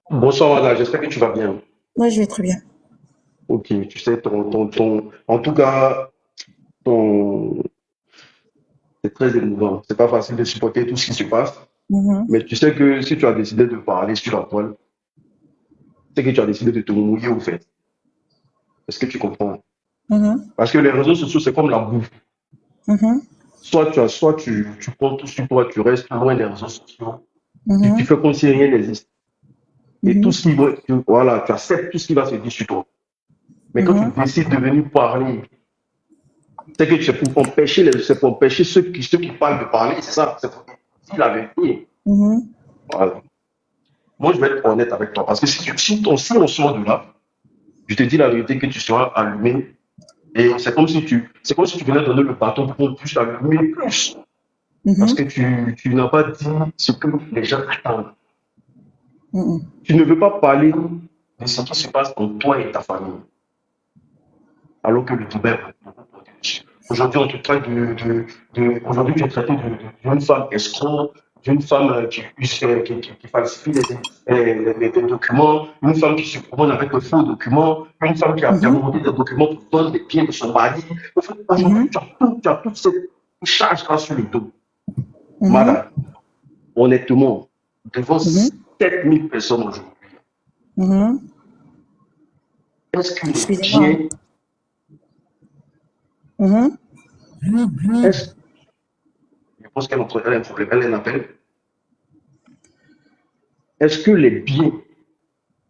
Bonsoir, madame. J'espère que tu vas bien. Moi, je vais très bien. Ok, tu sais, en tout cas, c'est très émouvant. C'est pas facile de supporter tout ce qui se passe. Mais tu sais que si tu as décidé de parler sur la toile, c'est que tu as décidé de te mouiller au fait. Est-ce que tu comprends? Parce que les réseaux sociaux, c'est comme la bouffe. Soit tu prends tout sur toi, tu restes loin des réseaux sociaux, et tu fais comme si rien n'existe. Et tout ce qui va, voilà, tu acceptes tout ce qui va se dire sur toi. Mais quand tu décides de venir parler, c'est que c'est pour empêcher ceux qui parlent de parler, c'est ça, c'est pour dire la vérité. Voilà. Moi, je vais être honnête avec toi, parce que si on sort de là, je te dis la vérité que tu seras allumé. Et c'est comme si tu venais donner le bâton pour qu'on puisse allumer plus. Parce que tu n'as pas dit ce que les gens attendent. Tu ne veux pas parler de ce qui se passe entre toi et ta famille. Alors que le débat est beaucoup protégé. Aujourd'hui, on te traite aujourd'hui, tu es traité d'une femme escroc, d'une femme qui falsifie les documents, une femme qui se promène avec de faux documents, une femme qui a demandé des documents pour vendre les biens de son mari. En fait, aujourd'hui, tu as toute cette charge-là sur le dos. Madame, honnêtement, devant 7000 personnes aujourd'hui, est-ce que les biens... Je pense qu'elle a un problème, elle a un appel. Est-ce que les biens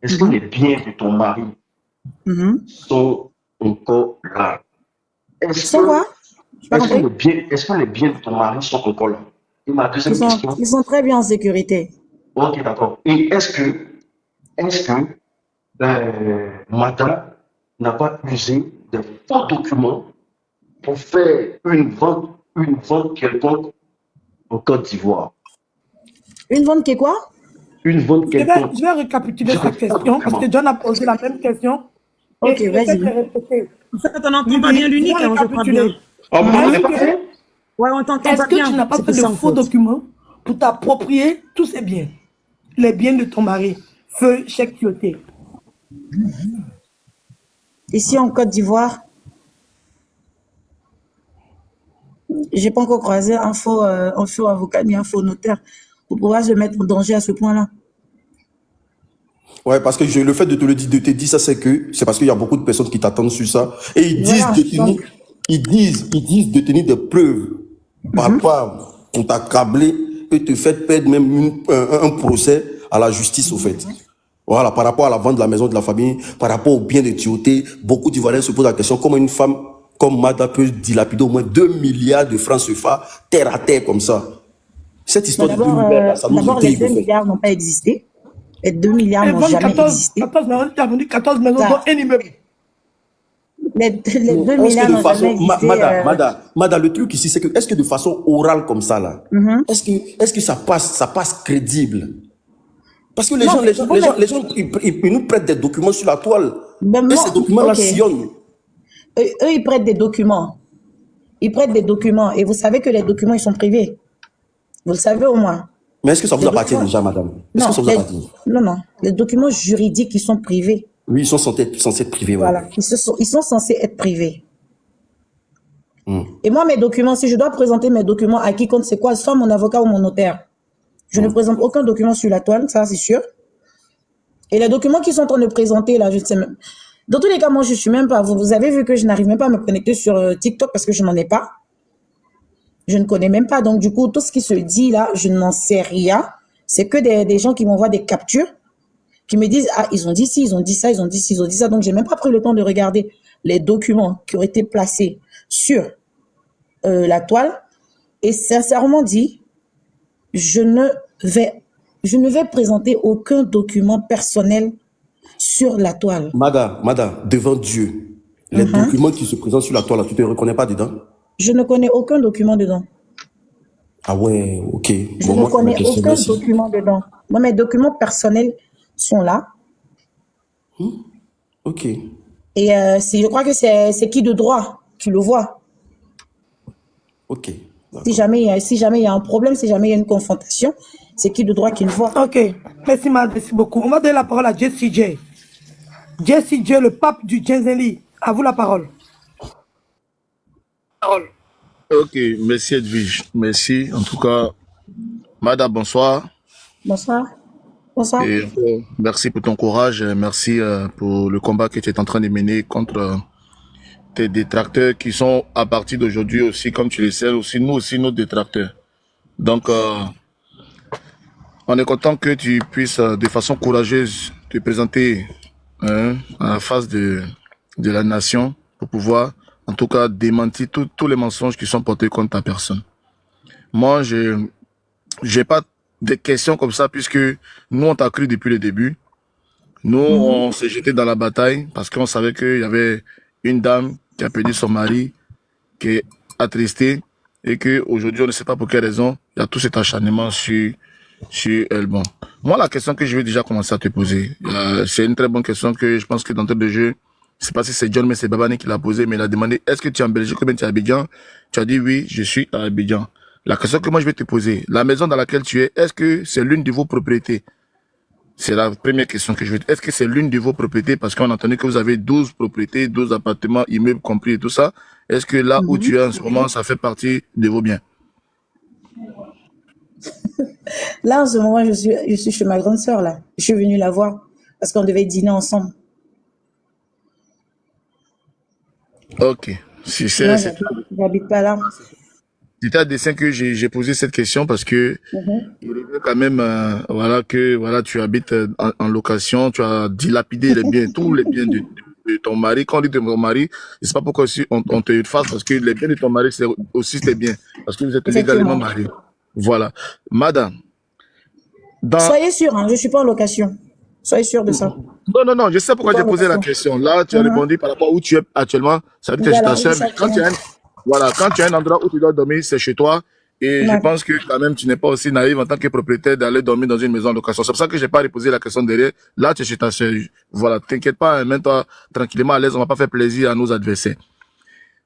de ton mari sont encore là? Est-ce que les biens de ton mari sont encore là? Et ma deuxième question. Ils sont très bien en sécurité. Ok, d'accord. Et est-ce que madame n'a pas usé de faux documents pour faire une vente quelconque en Côte d'Ivoire? Une vente qui est quoi? Une vente quelconque. Je vais récapituler sa question parce que John a posé la même question. Ok, vas-y. En fait, on n'entend pas bien l'unique, hein, je crois bien. Ouais, on t'entend Est-ce pas bien. que tu n'as pas fait de faux documents pour t'approprier tous ces biens? Les biens de ton mari, feu, chèque, fioté. Ici en Côte d'Ivoire, j'ai pas encore croisé un faux avocat ni un faux notaire pour pouvoir se mettre en danger à ce point-là. Ouais, parce que le fait de te dire ça, c'est parce qu'il y a beaucoup de personnes qui t'attendent sur ça. Et ils disent détenir des preuves palpables pour t'accabler et te faire perdre même un procès à la justice, au fait. Voilà, par rapport à la vente de la maison de la famille, par rapport au bien de tuyauté, beaucoup d'Ivoiriens se posent la question comment une femme comme Mada peut dilapider au moins 2 milliards de francs CFA terre à terre comme ça. Cette histoire de 2 milliards, ça nous d'abord, les 2 milliards n'ont pas existé. Les 2 milliards n'ont jamais existé. 14 maisons, tu as vendu 14 maisons dans un immeuble. Les 2 milliards n'ont jamais existé. Mada, le truc ici, c'est que, est-ce que de façon orale comme ça, là, est-ce que ça passe crédible? Parce que les gens, ils nous prêtent des documents sur la toile. Et ces documents-là sillonnent. Eux, ils prêtent des documents. Ils prêtent des documents. Et vous savez que les documents, ils sont privés. Vous le savez au moins. Mais est-ce que ça vous appartient déjà, madame? Est-ce que ça vous appartient? Non. Les documents juridiques, ils sont privés. Oui, ils sont censés être privés. Voilà. Ouais. Ils sont censés être privés. Et moi, mes documents, si je dois présenter mes documents à quiconque, c'est quoi? Soit mon avocat ou mon notaire. Je ne présente aucun document sur la toile, ça c'est sûr. Et les documents qu'ils sont en train de présenter, là, je ne sais même. Dans tous les cas, moi, je suis même pas. Vous avez vu que je n'arrive même pas à me connecter sur TikTok parce que je n'en ai pas. Je ne connais même pas. Donc, du coup, tout ce qui se dit là, je n'en sais rien. C'est que des gens qui m'envoient des captures, qui me disent, ah, ils ont dit ci, ils ont dit ça, ils ont dit ci, ils ont dit ça. Donc, j'ai même pas pris le temps de regarder les documents qui ont été placés sur la toile. Et sincèrement dit, je ne vais présenter aucun document personnel sur la toile. Mada, devant Dieu, les documents qui se présentent sur la toile, là, tu ne te reconnais pas dedans? Je ne connais aucun document dedans. Ah ouais, ok. Je ne connais aucun document dedans. Moi, mes documents personnels sont là. Ok. Et je crois que c'est qui de droit qui le voit. Ok. Si jamais il y a un problème, si jamais il y a une confrontation, c'est qui de droit qui le voit. Ok, merci, merci beaucoup. On va donner la parole à Jessie J. Jessie J, le pape du Djenzeli. À vous la parole. Ok, merci Edwige. Merci. En tout cas, Mada, bonsoir. Bonsoir. Bonsoir. Et merci pour ton courage. Merci pour le combat que tu es en train de mener contre tes détracteurs qui sont à partir d'aujourd'hui aussi, comme tu le sais, aussi nous aussi nos détracteurs. Donc, on est content que tu puisses de façon courageuse te présenter à la face de la nation pour pouvoir, en tout cas, démentir tous les mensonges qui sont portés contre ta personne. Moi, j'ai pas de questions comme ça puisque nous, on t'a cru depuis le début. Nous, on s'est jeté dans la bataille parce qu'on savait qu'il y avait une dame qui a perdu son mari, qui est attristée et que aujourd'hui on ne sait pas pour quelle raison, il y a tout cet acharnement sur elle. Bon. Moi, la question que je vais déjà commencer à te poser, c'est une très bonne question que je pense que d'entrée de jeu, je sais pas si c'est John, mais c'est Babani qui l'a posée, mais il a demandé, est-ce que tu es en Belgique ou bien tu es à Abidjan? Tu as dit oui, je suis à Abidjan. La question que moi je vais te poser, la maison dans laquelle tu es, est-ce que c'est l'une de vos propriétés? C'est la première question que je vais te... Est-ce que c'est l'une de vos propriétés? Parce qu'on a entendu que vous avez 12 propriétés, 12 appartements, immeubles compris et tout ça. Est-ce que là où tu es en ce moment, ça fait partie de vos biens? Là, en ce moment, je suis chez ma grande sœur, là. Je suis venue la voir parce qu'on devait dîner ensemble. Ok. Si c'est... J'habite pas là. C'était à dessein que j'ai posé cette question parce que il revient quand même, voilà, que voilà, tu habites en location, tu as dilapidé les biens, tous les biens de ton mari. Quand on dit de ton mari, c'est pas pourquoi aussi on te fasse parce que les biens de ton mari, c'est aussi tes biens. Parce que vous êtes légalement mariés. Voilà. Madame. Soyez sûr, hein, je suis pas en location. Soyez sûr de ça. Non, je sais pourquoi j'ai posé la question. Là, tu as répondu par rapport à où tu es actuellement. Ça veut dire que je t'assure, mais quand tu es voilà, quand tu as un endroit où tu dois dormir, c'est chez toi. Et je pense que quand même, tu n'es pas aussi naïf en tant que propriétaire d'aller dormir dans une maison en location. C'est pour ça que j'ai pas reposé la question derrière. Là, tu es chez ta soeur. Voilà, t'inquiète pas, mets-toi tranquillement à l'aise. On va pas faire plaisir à nos adversaires.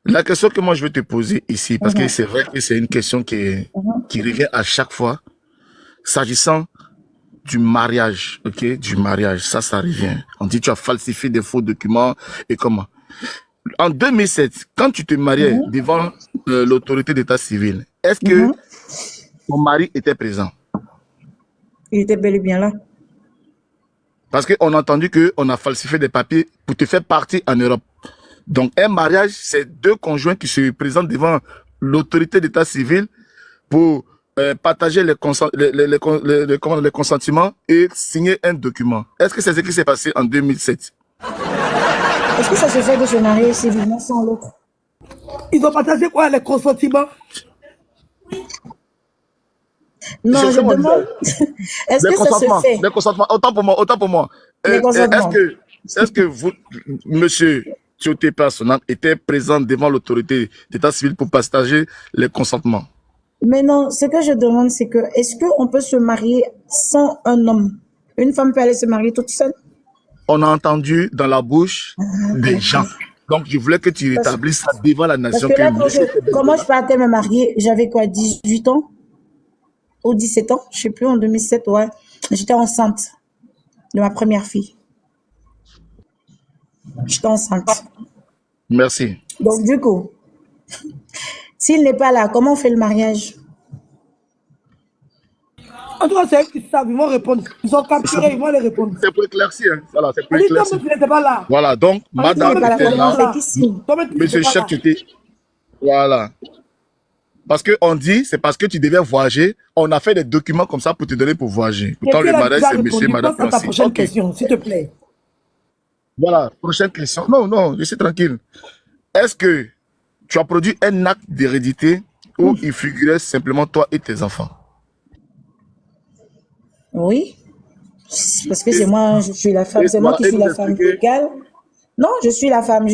La question que moi je vais te poser ici, parce que c'est vrai que c'est une question qui revient à chaque fois, s'agissant du mariage, ok, du mariage, ça revient. On dit tu as falsifié des faux documents et comment? En 2007, quand tu te mariais devant l'autorité d'état civil, est-ce que ton mari était présent? Il était bel et bien là. Parce qu'on a entendu qu'on a falsifié des papiers pour te faire partir en Europe. Donc, un mariage, c'est deux conjoints qui se présentent devant l'autorité d'état civil pour partager les consentiments et signer un document. Est-ce que c'est ce qui s'est passé en 2007? Est-ce que ça se fait de se marier civilement sans l'autre? Ils ont partagé quoi, les consentiments? Non, je demande. Est-ce que ça se fait? Les consentements, autant pour moi. Est-ce que vous, monsieur Tioté Personnel, était présent devant l'autorité d'état civil pour partager les consentements? Mais non, ce que je demande, c'est que, est-ce qu'on peut se marier sans un homme? Une femme peut aller se marier toute seule? On a entendu dans la bouche des gens. Donc, je voulais que tu rétablisses ça devant la nation. Parce que là, comment je partais me marier? J'avais quoi, 18 ans? Ou 17 ans? Je sais plus, en 2007, ouais. J'étais enceinte de ma première fille. J'étais enceinte. Merci. Donc, du coup, s'il n'est pas là, comment on fait le mariage? En tout cas, c'est eux qui savent, ils vont répondre. Ils sont capturés, ils vont les répondre. C'est pour éclaircir. Hein. Voilà, c'est pour On dit, toi, éclaircir. tu n'étais pas là. Voilà, donc, madame la était là. réponse est ici. Monsieur Chef, tu étais. Voilà. Parce qu'on dit, c'est parce que tu devais voyager. On a fait des documents comme ça pour te donner pour voyager. Pourtant, le mariage, c'est monsieur, madame. Pose ta prochaine Ok. question, s'il te plaît. Voilà, prochaine question. Non, non, je suis tranquille. Est-ce que tu as produit un acte d'hérédité où il figurait simplement toi et tes enfants? Oui. Parce que c'est moi, je suis la femme. C'est moi qui suis la femme légale. Non, je suis la femme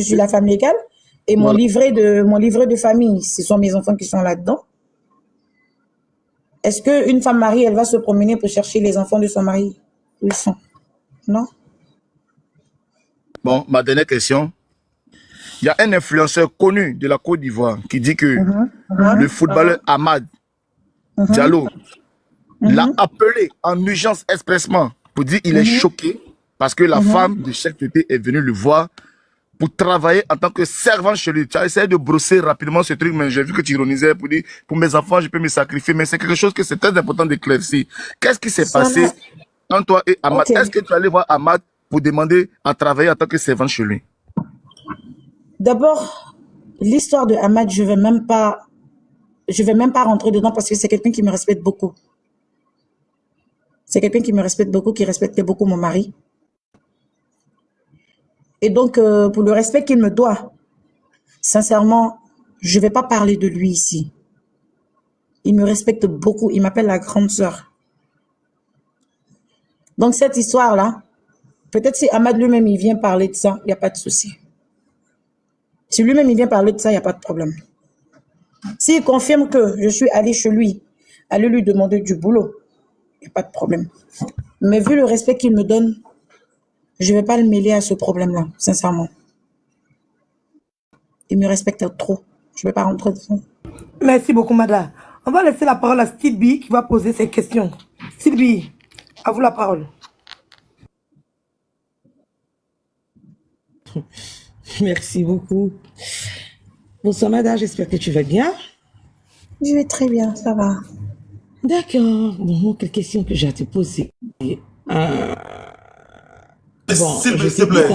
légale. Et mon livret de famille, ce sont mes enfants qui sont là-dedans. Est-ce qu'une femme mariée, elle va se promener pour chercher les enfants de son mari? Où ils sont? Non. Bon, ma dernière question. Il y a un influenceur connu de la Côte d'Ivoire qui dit que le footballeur Ahmad Diallo l'a appelé en urgence expressement pour dire qu'il est choqué parce que la femme de Cheikh Tété est venue le voir pour travailler en tant que servante chez lui. Tu as essayé de brosser rapidement ce truc, mais j'ai vu que tu ironisais pour dire pour mes enfants, je peux me sacrifier, mais c'est quelque chose que c'est très important d'éclaircir. Qu'est-ce qui s'est passé entre toi et Ahmad? Est-ce que tu es allé voir Ahmad pour demander à travailler en tant que servante chez lui? D'abord, l'histoire de Ahmad, je vais même pas rentrer dedans parce que c'est quelqu'un qui me respecte beaucoup. C'est quelqu'un qui me respecte beaucoup, qui respectait beaucoup mon mari. Et donc, pour le respect qu'il me doit, sincèrement, je vais pas parler de lui ici. Il me respecte beaucoup. Il m'appelle la grande sœur. Donc, cette histoire-là, peut-être si Ahmad lui-même, il vient parler de ça, il n'y a pas de souci. Si lui-même, il vient parler de ça, il n'y a pas de problème. S'il confirme que je suis allée chez lui, aller lui demander du boulot, il n'y a pas de problème. Mais vu le respect qu'il me donne, je ne vais pas le mêler à ce problème-là, sincèrement. Il me respecte trop. Je ne vais pas rentrer dedans. Merci beaucoup, madame. On va laisser la parole à Sylvie qui va poser ses questions. Sylvie, à vous la parole. Merci beaucoup. Bonsoir, madame, j'espère que tu vas bien. Je vais très bien, ça va. D'accord. Bon, quelle question que j'ai à te poser? Bon, S'il te plaît.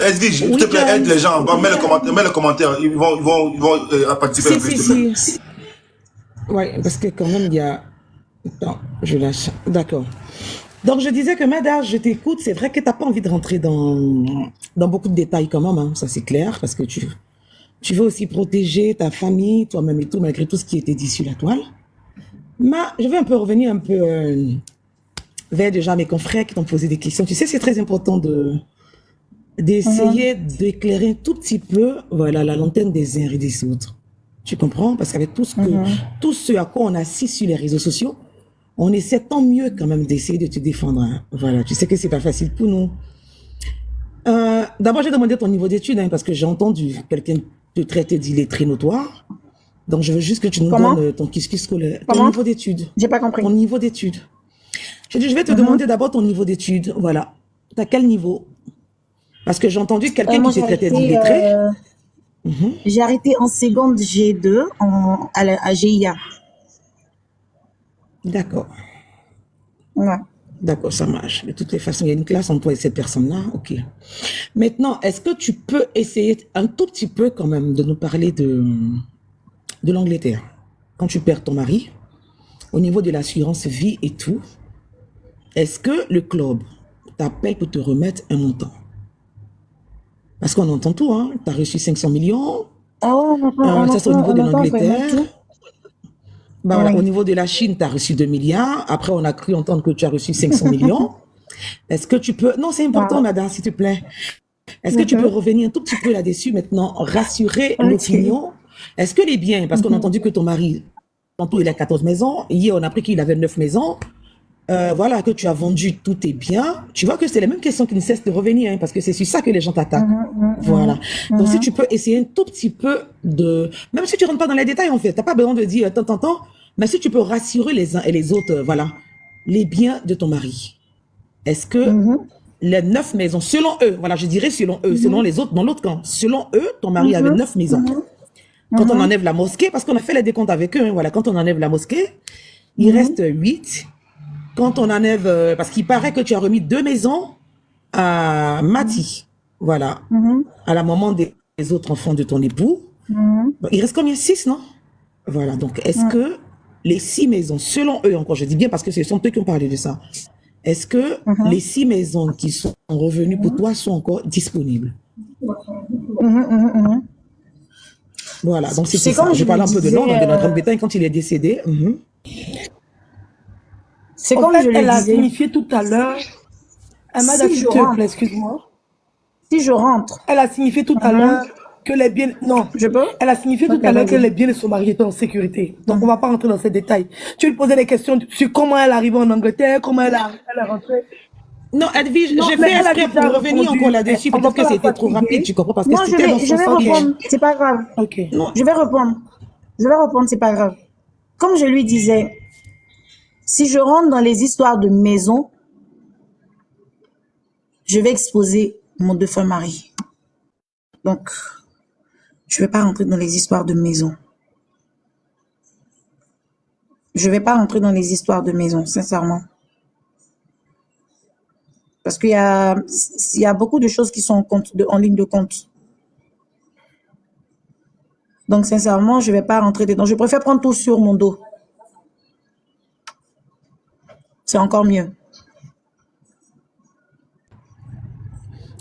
Edwige, s'il te plaît, aide les gens. Bon, mets les commentaires. Ils vont participer. Si. Oui, parce que quand même, il y a... Attends, je lâche. D'accord. Donc, je disais que, madame, je t'écoute. C'est vrai que tu n'as pas envie de rentrer dans beaucoup de détails quand même, hein. Ça, c'est clair, parce que tu veux aussi protéger ta famille, toi-même et tout, malgré tout ce qui était dit sur la toile. Mais je vais un peu revenir vers déjà mes confrères qui t'ont posé des questions. Tu sais, c'est très important d'essayer d'éclairer un tout petit peu, voilà, la lanterne des uns et des autres. Tu comprends? Parce qu'avec tout ce à quoi on assiste sur les réseaux sociaux, on essaie tant mieux quand même d'essayer de te défendre. Hein. Voilà, tu sais que c'est pas facile pour nous. D'abord, j'ai demandé ton niveau d'études, hein, parce que j'ai entendu quelqu'un te traiter d'illettré notoire. Donc, je veux juste que tu nous donnes ton kiss-kiss scolaire. Ton niveau d'études. J'ai pas compris. Ton niveau d'études. Je vais te demander d'abord ton niveau d'études. Voilà. T'as quel niveau? Parce que j'ai entendu quelqu'un qui te traitait d'illettré. J'ai arrêté en seconde G2 à GIA. D'accord. Ouais. D'accord, ça marche. De toutes les façons, il y a une classe entre toi et cette personne-là. Ok. Maintenant, est-ce que tu peux essayer un tout petit peu quand même de nous parler de l'Angleterre? Quand tu perds ton mari, au niveau de l'assurance vie et tout, est-ce que le club t'appelle pour te remettre un montant? Parce qu'on entend tout, hein. Tu as reçu 500 millions. Ah ouais, ça, c'est au niveau de l'Angleterre. Bah, oui. voilà, au niveau de la Chine, tu as reçu 2 milliards. Après, on a cru entendre que tu as reçu 500 millions. Est-ce que tu peux... Non, c'est important, madame, s'il te plaît. Est-ce que tu peux revenir un tout petit peu là-dessus maintenant, rassurer l'opinion? Est-ce que les biens, parce qu'on a entendu que ton mari, tantôt il a 14 maisons, hier on a appris qu'il avait 9 maisons, voilà, que tu as vendu tous tes biens, tu vois que c'est les mêmes questions qui ne cessent de revenir, hein, parce que c'est sur ça que les gens t'attaquent. Voilà. Donc si tu peux essayer un tout petit peu de... Même si tu rentres pas dans les détails, en fait, t'as pas besoin de dire tant, mais si tu peux rassurer les uns et les autres, voilà, les biens de ton mari. Est-ce que les 9 maisons, selon eux, voilà, je dirais selon eux, selon les autres, dans l'autre camp, selon eux, ton mari avait 9 maisons. Quand on enlève la mosquée, parce qu'on a fait les décomptes avec eux, hein, voilà, quand on enlève la mosquée, Il reste 8. Quand on enlève, parce qu'il paraît que tu as remis 2 maisons à Mati, voilà, à la maman des autres enfants de ton époux. Bon, il reste combien? 6, non? Voilà, donc est-ce que les 6 maisons, selon eux encore, je dis bien parce que ce sont eux qui ont parlé de ça, est-ce que les 6 maisons qui sont revenues pour toi sont encore disponibles? Voilà, donc c'est ça. comme Je je parle le un peu de disais, l'ordre de notre bétail quand il est décédé. C'est En comme fait, je le elle a disais. signifié tout à l'heure. Amada, Si s'il je te rentre. plaît, excuse-moi. Si je rentre, Elle a signifié tout à l'heure que les biens... Non, je peux? elle a signifié tout Ok, à l'heure que vas-y. les biens de son mari étaient en sécurité. Donc, on va pas rentrer dans ces détails. Tu lui posais des questions sur comment elle est arrivée en Angleterre, comment elle est rentrée. Non, Edwige, Non, j'ai mais fait elle a exprès déjà pour revenir répondu. encore là-dessus. On va Peut-être pas que la c'était trop fatiguer. rapide, tu comprends, parce que Non, c'était dans son je vais sens. répondre. C'est pas grave. Ok. Non, Je vais répondre. Je vais répondre, c'est pas grave. Comme je lui disais, si je rentre dans les histoires de maison, je vais exposer mon défunt mari. Donc, je vais pas rentrer dans les histoires de maison. Je vais pas rentrer dans les histoires de maison, sincèrement. Parce qu'il y a beaucoup de choses qui sont en ligne de compte. Donc, sincèrement, je vais pas rentrer dedans. Je préfère prendre tout sur mon dos. C'est encore mieux.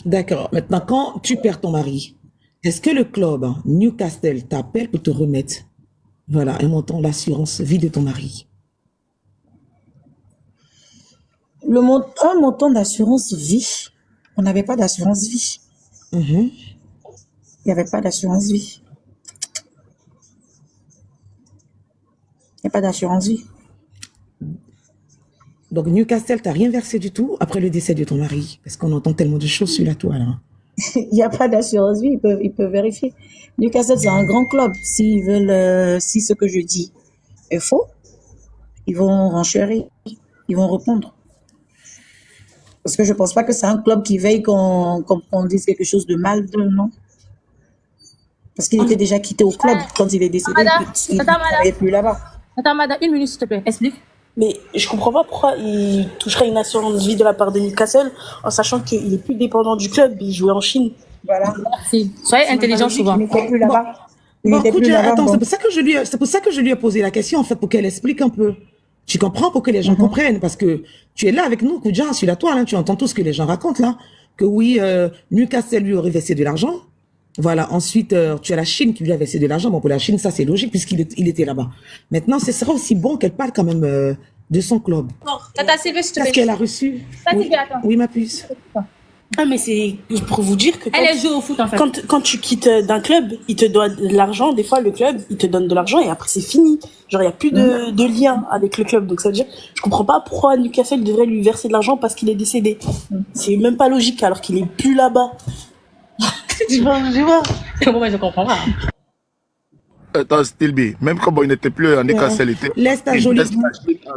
d'accord. Maintenant, quand tu perds ton mari, est-ce que le club Newcastle t'appelle pour te remettre, voilà, un montant d'assurance vie de ton mari? Un montant d'assurance vie. On n'avait pas d'assurance vie. Mhm. Il n'y avait pas d'assurance vie. Il n'y a pas d'assurance vie. Donc, Newcastle, t'as rien versé du tout après le décès de ton mari? Parce qu'on entend tellement de choses sur la toile. Hein. Il n'y a pas d'assurance vie. Ils peuvent vérifier. Newcastle, c'est un grand club. S'ils veulent, si ce que je dis est faux, ils vont renchérir. Ils vont répondre. Parce que je ne pense pas que c'est un club qui veille qu'on dise quelque chose de mal non. Parce qu'il était déjà quitté au club quand il est décédé. Il ne travaillait plus là-bas. Attends, madame, 1 minute, s'il te plaît. Explique. Mais je comprends pas pourquoi il toucherait une assurance vie de la part de Newcastle en sachant qu'il est plus dépendant du club, il jouait en Chine. Voilà. Merci. Soyez intelligent souvent. Il n'était plus là-bas. Il Bon, n'était plus Koudia, là-bas. attends, bon. c'est pour ça que je lui ai posé la question, en fait, pour qu'elle explique un peu. Tu comprends, pour que les gens comprennent, parce que tu es là avec nous, Koudia, sur la toile, hein, tu entends tout ce que les gens racontent, là. Que oui, Newcastle lui aurait versé de l'argent. Voilà, ensuite, tu as la Chine qui lui a versé de l'argent. Bon, pour la Chine, ça, c'est logique, il était là-bas. Maintenant, ce serait aussi bon qu'elle parle quand même de son club. Tata Sylvie, s'il te Qu'est-ce plaît. qu'elle a reçu? Tata Oui, Sylvie, attends. oui, ma puce. Ah mais c'est pour vous dire que Elle est jouée au foot, en fait. quand tu quittes d'un club, il te doit de l'argent, des fois le club, il te donne de l'argent et après c'est fini. Genre il y a plus de lien avec le club. Donc ça veut dire je comprends pas pourquoi Newcastle devrait lui verser de l'argent parce qu'il est décédé. C'est même pas logique alors qu'il est plus là-bas. Tu vois. Bon, je comprends pas. Attends, Stilby, même quand il n'était plus en Newcastle, il était. Laisse ta jolie.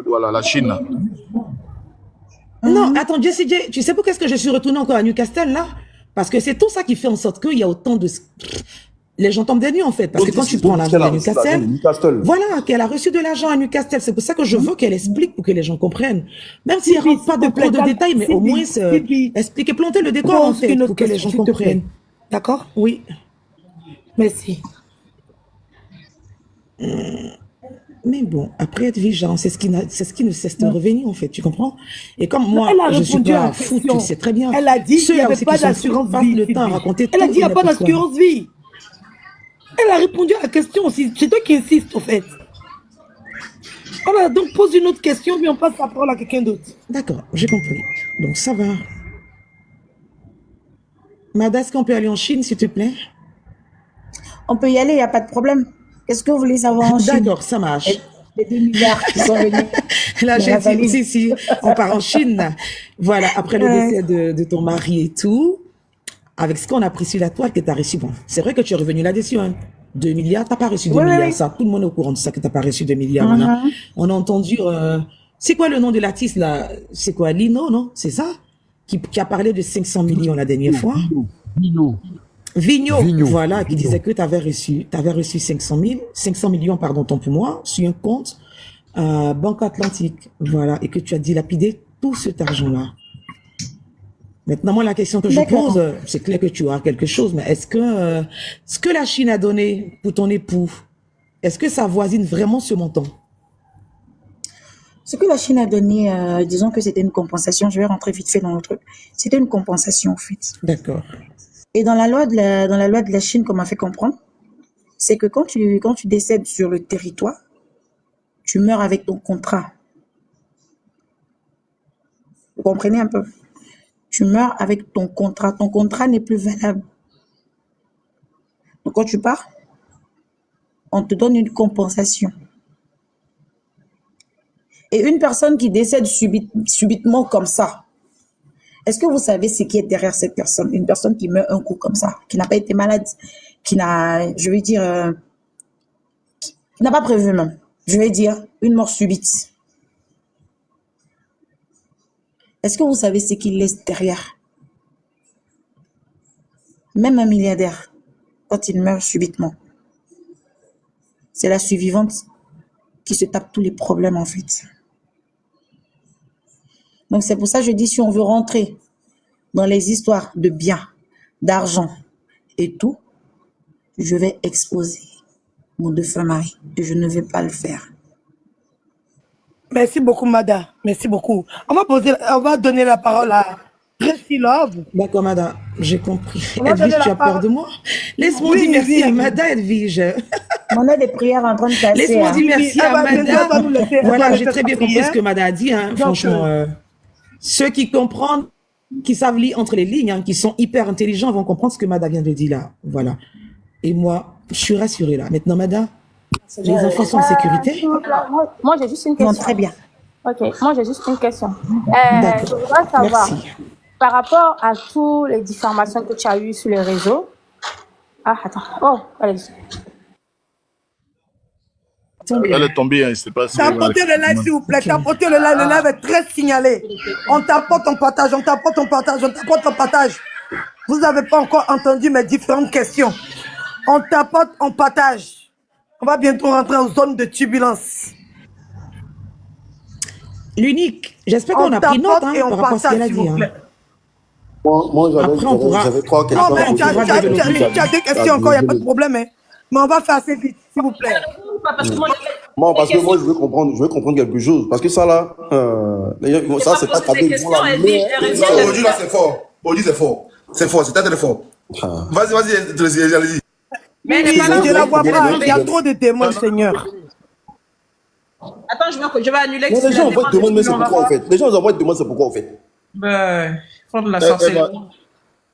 Voilà, la Chine. là. Non, attends, Jessie J, tu sais pourquoi est-ce que je suis retournée encore à Newcastle, là? Parce que c'est tout ça qui fait en sorte qu'il y a autant de... Les gens tombent des nues, en fait. Parce que quand tu prends l'argent à Newcastle, voilà, qu'elle a reçu de l'argent à Newcastle. C'est pour ça que je veux qu'elle explique pour que les gens comprennent. Même s'il n'y rentre pas de trop de détails, mais au moins, expliquer, planter le décor, en fait, pour que les gens comprennent. D'accord? Oui. Merci. Mais bon, après être vigilant, c'est ce qui ne cesse de revenir, en fait, tu comprends? Et comme moi, Elle a je suis répondu à pas la foot, tu question. sais très bien. Elle a dit qu'il n'y Ceux-là avait aussi pas qui sont d'assurance fous passent vie. le temps à raconter Elle a tout dit qu'il n'y a et pas n'importe quoi. d'assurance vie. Elle a répondu à la question aussi. C'est toi qui insistes, en fait. Voilà, donc pose une autre question, puis on passe la parole à quelqu'un d'autre. D'accord, j'ai compris. Donc ça va. Mada, est-ce qu'on peut aller en Chine, s'il te plaît? On peut y aller, il n'y a pas de problème. Qu'est-ce que vous voulez savoir en Chine? D'accord, ça marche. Les 2 milliards qui sont venus. Là, dans j'ai la dit, valise. si, on part en Chine. Voilà, après le décès de ton mari et tout, avec ce qu'on a pris sur la toile que tu as reçu, bon, c'est vrai que tu es revenu là-dessus, hein. 2 milliards, t'as pas reçu 2 milliards, ça. Tout le monde est au courant de ça, que t'as pas reçu 2 milliards. On a entendu, c'est quoi le nom de l'artiste, là? C'est quoi, Lino, non? C'est ça? Qui a parlé de 500 millions la dernière fois. Vigno, voilà, qui disait que tu avais reçu 500 millions, pardon, tant pour moi, sur un compte à Banque Atlantique, voilà, et que tu as dilapidé tout cet argent-là. Maintenant, moi, la question que je D'accord. pose, c'est clair que tu as quelque chose, mais est-ce que ce que la Chine a donné pour ton époux, est-ce que ça voisine vraiment ce montant? Ce que la Chine a donné, disons que c'était une compensation. Je vais rentrer vite fait dans le truc. C'était une compensation, en fait. D'accord. Et dans la loi de la Chine, qu'on m'a fait comprendre, c'est que quand tu décèdes sur le territoire, tu meurs avec ton contrat. Vous comprenez un peu? Tu meurs avec ton contrat. Ton contrat n'est plus valable. Donc, quand tu pars, on te donne une compensation. Et une personne qui décède subitement comme ça, est-ce que vous savez ce qui est derrière cette personne? Une personne qui meurt un coup comme ça, qui n'a pas été malade, qui n'a, je vais dire, qui n'a pas prévu même. Je vais dire, une mort subite. Est-ce que vous savez ce qu'il laisse derrière? Même un milliardaire, quand il meurt subitement, c'est la survivante qui se tape tous les problèmes, en fait. Donc, c'est pour ça que je dis, si on veut rentrer dans les histoires de biens, d'argent et tout, je vais exposer mon défunt mari et je ne vais pas le faire. Merci beaucoup, Mada. Merci beaucoup. On va donner la parole à Tracy Love. D'accord, madame, j'ai compris. On va Edwige, donner tu la as peur parole. de moi? Laisse-moi Oui, dire merci oui, à oui. Mada, Edwige. On a des prières en train de passer. Laisse-moi Hein. dire merci Elle à va nous Mada. laisser- elle Voilà, va j'ai nous très bien faire compris ce prière. que Mada a dit, hein, Donc, franchement. Ceux qui comprennent, qui savent lire entre les lignes, hein, qui sont hyper intelligents, vont comprendre ce que Mada vient de dire là. Voilà. Et moi, je suis rassurée là. Maintenant, Mada, les enfants sont en sécurité? Moi, j'ai juste une Non, question. très bien. Ok, moi j'ai juste une question. D'accord. Je voudrais savoir, Merci. par rapport à toutes les diffamations que tu as eues sur les réseaux. Ah, attends. Oh, allez. Elle est tombée, hein, c'est pas si. Tapotez le live, s'il vous plaît. Tapotez le live. Le live est très signalé. On tapote, on partage, on tapote, on partage, on tapote, on partage. Vous n'avez pas encore entendu mes différentes questions. On tapote, on partage. On va bientôt rentrer en zone de turbulence. L'unique, j'espère On qu'on a pris note tapote hein, et on par rapport à ce partage, qu'elle a s'il dit. vous Hein. plaît. Moi Après, on pourra- j'avais trois questions. Non, mais on tu as pourra tu as- développer. tu as- tu as des questions encore, il n'y a pas de problème. Hein. Mais on va faire assez vite, s'il vous plaît. Parce que moi, Moi, parce que moi, je veux comprendre quelque chose. Parce que ça, là, ça, c'est pas poser des tabou. questions, elle dit, elle revient, elle Aujourd'hui, là, c'est fort. Aujourd'hui, c'est fort. C'est fort, c'est très fort. Ah. Vas-y, Tracy, allez-y. Mais elle Oui, n'est pas là. je ne la vois bien, pas. bien, Il y a bien. trop de témoins, Seigneur. Attends, je vais annuler. Non, les gens envoient des demandes, mais c'est pourquoi, en fait? Les gens envoient des demandes, c'est pourquoi, en fait? Ben, font de la Elle sorcellerie.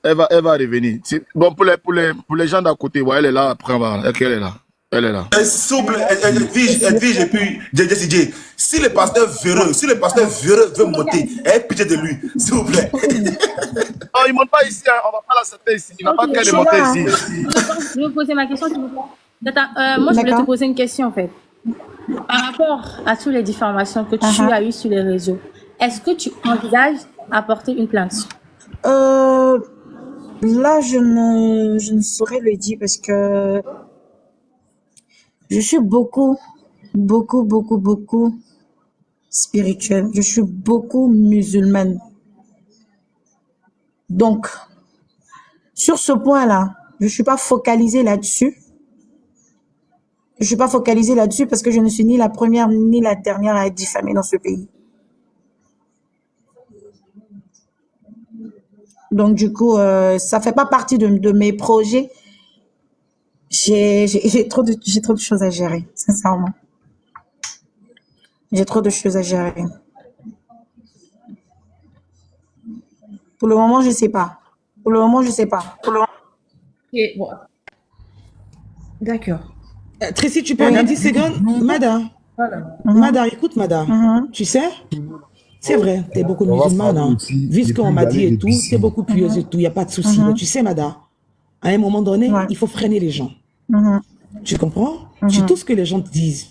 va revenir. Bon, pour les gens d'à côté, ouais, elle est là, après, elle est là. Elle est là. S'il vous plaît, Edwige et puis Jessie J. Si le pasteur véreux veut monter, ayez pitié de lui, s'il vous plaît. Oh, il ne monte pas ici, hein. On va pas l'accepter ici. Il n'a pas Ok, qu'à je de monter vois, ici. Je vais vous poser ma question, s'il vous plaît. Attends, moi, je voulais te D'accord. poser une question, en fait. Par rapport à toutes les diffamations que tu as eues sur les réseaux, est-ce que tu envisages apporter une plainte? Là, je ne saurais le dire parce que je suis beaucoup spirituelle. Je suis beaucoup musulmane. Donc, sur ce point-là, je ne suis pas focalisée là-dessus. Je ne suis pas focalisée là-dessus parce que je ne suis ni la première ni la dernière à être diffamée dans ce pays. Donc, du coup, ça fait pas partie de mes projets. J'ai trop de choses à gérer, sincèrement. J'ai trop de choses à gérer. Pour le moment, je sais pas. Pour le moment, je sais pas. Ok, bon. D'accord. Tracy, tu peux aller 10 secondes? Mada. Mada, écoute, Mada. Tu sais, c'est vrai, tu es beaucoup On va musulmane. prendre Hein. aussi Vu ce les qu'on m'a dit et Sénégalais tout, d'ici. tu es beaucoup pieuse et tout, il n'y a pas de souci. Mais tu sais, Mada, à un moment donné, Ouais. il faut freiner les gens. Mhm. Tu comprends? Si tout ce que les gens te disent,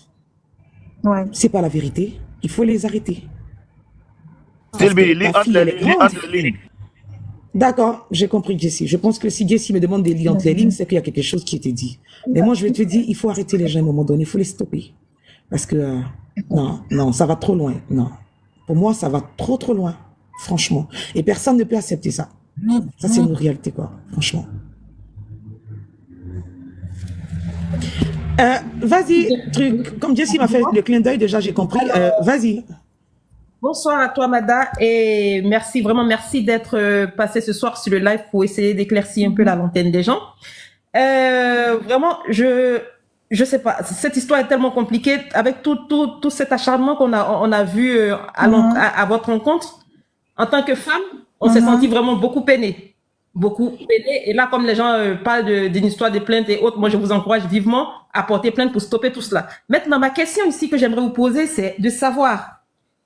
Ouais. c'est pas la vérité, il faut les arrêter. Sylvie, lis ta entre fille, les elle est lignes, lis grande. entre les lignes. D'accord, j'ai compris, Jessie. Je pense que si Jessie me demande des liens entre les lignes, c'est qu'il y a quelque chose qui était dit. Mais moi, je vais te dire, il faut arrêter les gens à un moment donné, il faut les stopper. Parce que, non, non, ça va trop loin. Non. Pour moi, ça va trop, trop loin. Franchement. Et personne ne peut accepter ça. Ça, c'est une réalité, quoi. Franchement. Vas-y, truc. Comme Jessie m'a fait le clin d'œil, déjà, j'ai compris. Vas-y. Bonsoir à toi, Mada, et merci, vraiment merci d'être passé ce soir sur le live pour essayer d'éclaircir un peu la lanterne des gens. Vraiment, je sais pas, cette histoire est tellement compliquée avec tout cet acharnement qu'on a vu à votre rencontre. En tant que femme, on s'est senti vraiment beaucoup peiné. Beaucoup peiné. Et là, comme les gens parlent d'une histoire de plainte et autres, moi, je vous encourage vivement à porter plainte pour stopper tout cela. Maintenant, ma question ici que j'aimerais vous poser, c'est de savoir,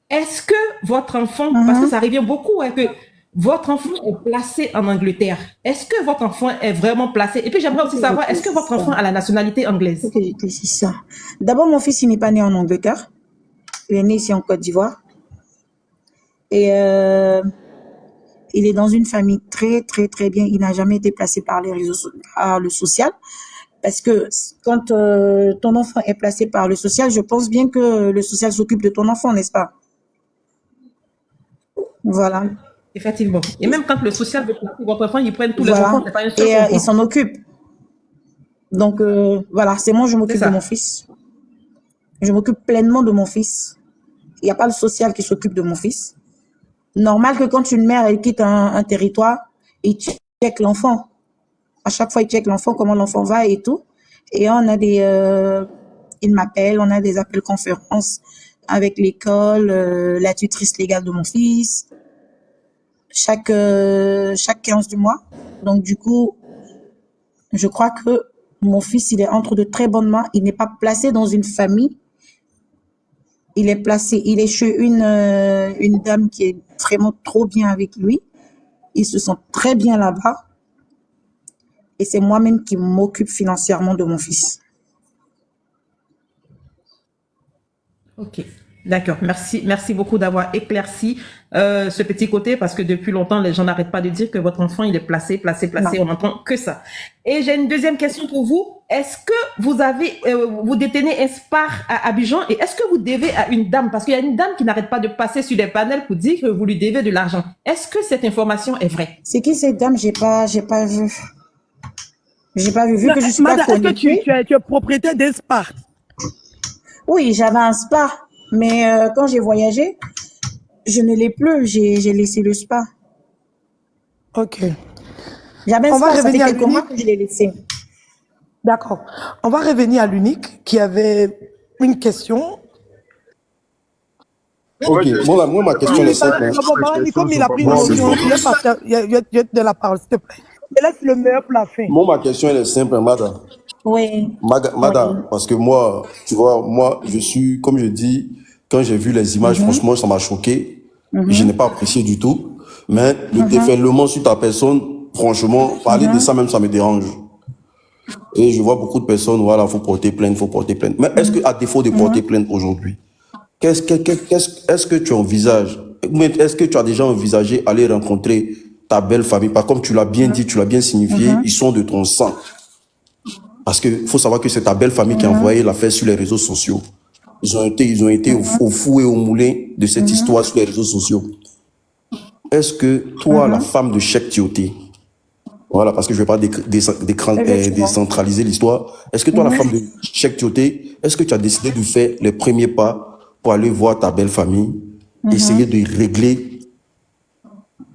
est-ce que votre enfant, parce que ça revient beaucoup, hein, que votre enfant est placé en Angleterre. Est-ce que votre enfant est vraiment placé? Et puis j'aimerais aussi savoir, est-ce que votre enfant a la nationalité anglaise? Ok, c'est ça. D'abord, mon fils, il n'est pas né en Angleterre. Il est né ici en Côte d'Ivoire. Et il est dans une famille très, très, très bien. Il n'a jamais été placé par les réseaux, par le social. Parce que quand ton enfant est placé par le social, je pense bien que le social s'occupe de ton enfant, n'est-ce pas? Voilà. Effectivement. Et même quand le social veut placer votre enfant, ils prennent tous les enfants. C'est pas un seul Et enfant. ils s'en occupent. Donc, voilà, c'est moi, je m'occupe de mon fils. Je m'occupe pleinement de mon fils. Il n'y a pas le social qui s'occupe de mon fils. Normal que quand une mère elle quitte un territoire, il check l'enfant. À chaque fois, il check l'enfant, comment l'enfant va et tout. Et on a il m'appelle, on a des appels conférences avec l'école, la tutrice légale de mon fils, chaque 15 du mois. Donc, du coup, je crois que mon fils, il est entre de très bonnes mains. Il n'est pas placé dans une famille. Il est chez une dame qui est vraiment trop bien avec lui. Ils se sentent très bien là-bas. Et c'est moi-même qui m'occupe financièrement de mon fils. Ok, d'accord. Merci beaucoup d'avoir éclairci ce petit côté parce que depuis longtemps, les gens n'arrêtent pas de dire que votre enfant, il est placé. Non. On n'entend que ça. Et j'ai une deuxième question pour vous. Est-ce que vous détenez un SPAR à Abidjan et est-ce que vous devez à une dame, parce qu'il y a une dame qui n'arrête pas de passer sur les panels pour dire que vous lui devez de l'argent. Est-ce que cette information est vraie? C'est qui cette dame? J'ai pas vu. J'ai pas vu. Vu que je suis Mada, pas est-ce que connectée. tu es propriétaire d'un spa? Oui, j'avais un spa. Mais quand j'ai voyagé, je ne l'ai plus. J'ai laissé le spa. Ok. J'avais un On va spa, ça fait revenir à quelques mois l'unique. que je l'ai laissé. D'accord. On va revenir à l'unique qui avait une question. Ok, moi, ma question est simple. Hein. Comme il a pris une Moi, notion, il y a de la parole, s'il te plaît. Je laisse le meilleur pour la fin. Moi, ma question elle est simple, Mada. Oui. Mada, parce que moi, tu vois, moi, je suis, comme je dis, quand j'ai vu les images, franchement, ça m'a choqué. Je n'ai pas apprécié du tout. Mais le déferlement sur ta personne, franchement, parler de ça même, ça me dérange. Et je vois beaucoup de personnes, voilà, faut porter plainte. Mais est-ce que, à défaut de porter plainte aujourd'hui, est-ce que tu envisages, est-ce que tu as déjà envisagé aller rencontrer ta belle famille? Parce que comme tu l'as bien dit, tu l'as bien signifié, ils sont de ton sang. Parce que faut savoir que c'est ta belle famille qui a envoyé l'affaire sur les réseaux sociaux. Ils ont été au fou et au moulin de cette histoire sur les réseaux sociaux. Est-ce que toi, la femme de Cheikh Tioté, voilà, parce que je ne vais pas décentraliser l'histoire, est-ce que toi, la femme de Cheikh Tioté, est-ce que tu as décidé de faire les premiers pas pour aller voir ta belle famille, essayer de régler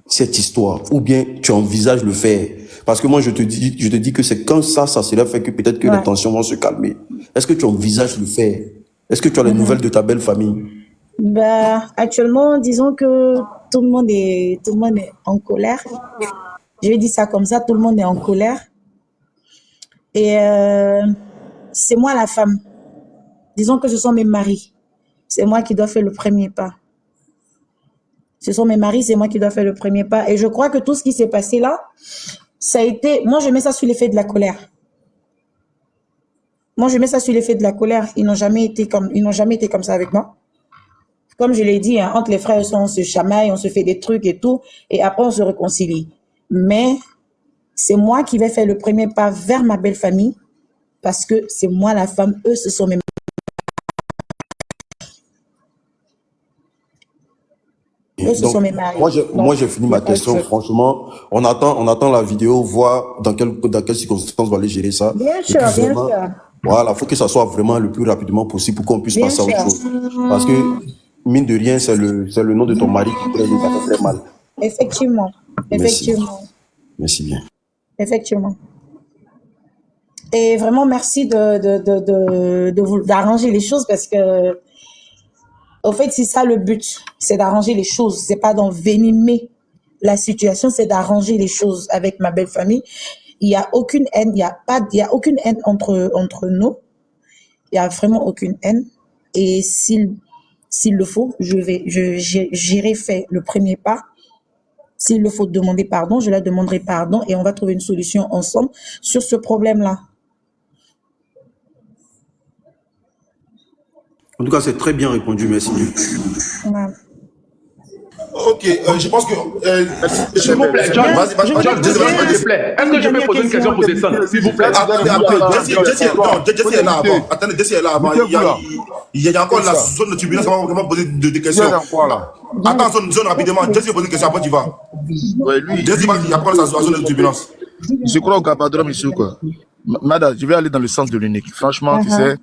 cette histoire, ou bien tu envisages le faire? Parce que moi, je te dis que c'est quand ça se fait que peut-être que les tensions vont se calmer. Est-ce que tu envisages le faire? Est-ce que tu as les nouvelles de ta belle famille? Bah, actuellement, disons que tout le monde est en colère. Je vais dire ça comme ça, tout le monde est en colère. Et c'est moi la femme. Disons que ce sont mes maris. C'est moi qui dois faire le premier pas. Ce sont mes maris, c'est moi qui dois faire le premier pas. Et je crois que tout ce qui s'est passé là, ça a été... Moi, je mets ça sur l'effet de la colère. Ils n'ont jamais été comme ça avec moi. Comme je l'ai dit, hein, entre les frères, on se chamaille, on se fait des trucs et tout, et après on se réconcilie. Mais c'est moi qui vais faire le premier pas vers ma belle famille, parce que c'est moi la femme, eux, ce sont mes Eux, ce sont mes maris. Moi, j'ai fini ma question. Franchement, on attend la vidéo, voir dans quelles circonstances on va aller gérer ça. Bien sûr, bien sûr. Voilà, faut que ça soit vraiment le plus rapidement possible pour qu'on puisse passer à autre chose. Parce que, mine de rien, c'est le nom de ton mari qui fait très mal. Effectivement. Effectivement. Merci bien. Effectivement. Et vraiment, merci d'arranger les choses parce que, au fait, c'est ça le but. C'est d'arranger les choses. C'est pas d'envenimer la situation, c'est d'arranger les choses avec ma belle famille. Il y a aucune haine, il y a aucune haine entre nous. Il y a vraiment aucune haine. Et s'il le faut, j'irai faire le premier pas. S'il le faut demander pardon, je la demanderai pardon et on va trouver une solution ensemble sur ce problème-là. En tout cas, c'est très bien répondu, merci. Ouais. Ok, je pense que... S'il vous plaît, John, s'il vous plaît. Est-ce que je peux poser une question pour descendre, s'il vous plaît? Jessie est là avant. Attendez, Jessie est là avant. Il y a encore la zone de turbulence, on va vraiment poser des questions. Attends, zone rapidement. Jessie pose une question, après tu vas. Ouais, lui. Jessie va après la zone de turbulence. Je crois au Cabadrum ici, quoi. Mada, je vais aller dans le sens de l'unique. Franchement, tu sais,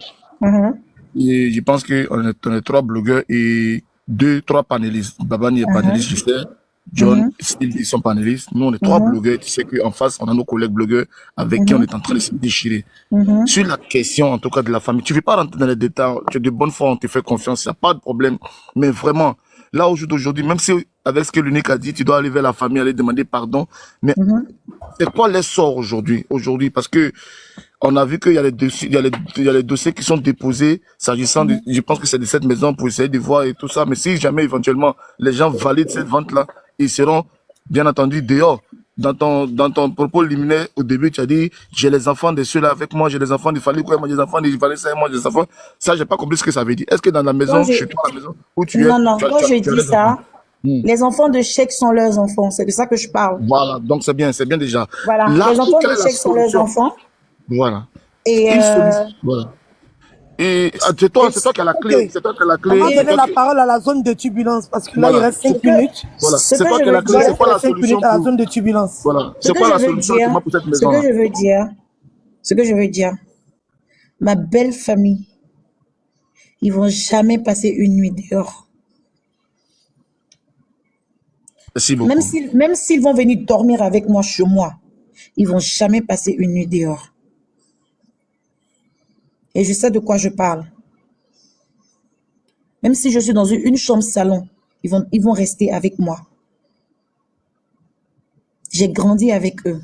et je pense qu'on est 3 blogueurs et 2-3 panélistes. Babani est panéliste, je sais. John, ils sont panélistes. Nous, on est 3 blogueurs. Tu sais qu'en face, on a nos collègues blogueurs avec qui on est en train de se déchirer. Sur la question, en tout cas, de la famille, tu ne veux pas rentrer dans les détails. Tu es de bonne foi, on te fait confiance. Il n'y a pas de problème. Mais vraiment, là, aujourd'hui, même si avec ce que l'unique a dit, tu dois aller vers la famille, aller demander pardon. Mais c'est quoi l'essor aujourd'hui? Parce que on a vu qu'il y a les dossiers, il y a les dossiers qui sont déposés s'agissant de, je pense que c'est de cette maison pour essayer de voir et tout ça. Mais si jamais éventuellement les gens valident cette vente-là, ils seront bien entendu dehors. Dans ton propos liminaire, au début, tu as dit, j'ai les enfants de ceux-là avec moi, j'ai les enfants du Fali, moi, j'ai les enfants du Fali, moi, j'ai les enfants. Ça, j'ai pas compris ce que ça veut dire. Est-ce que dans la maison, chez toi, à la maison, où tu es? Non, moi, je dis ça. Les enfants de chèque sont leurs enfants. C'est de ça que je parle. Voilà. Donc, c'est bien déjà. Voilà. Là, les enfants de chèque sont leurs enfants. Voilà. Et voilà. Et c'est toi qui as la clé. C'est toi qui as la clé. On va donner la parole à la zone de turbulence parce que là, il reste 5 minutes. Voilà. C'est toi qui as la clé. C'est quoi la solution à la zone de turbulence? Voilà. C'est quoi la solution pour cette maison? Ce que je veux dire, ma belle famille, ils vont jamais passer une nuit dehors. Merci beaucoup. Même s'ils vont venir dormir avec moi chez moi, ils vont jamais passer une nuit dehors. Et je sais de quoi je parle. Même si je suis dans une chambre salon, ils vont rester avec moi. J'ai grandi avec eux.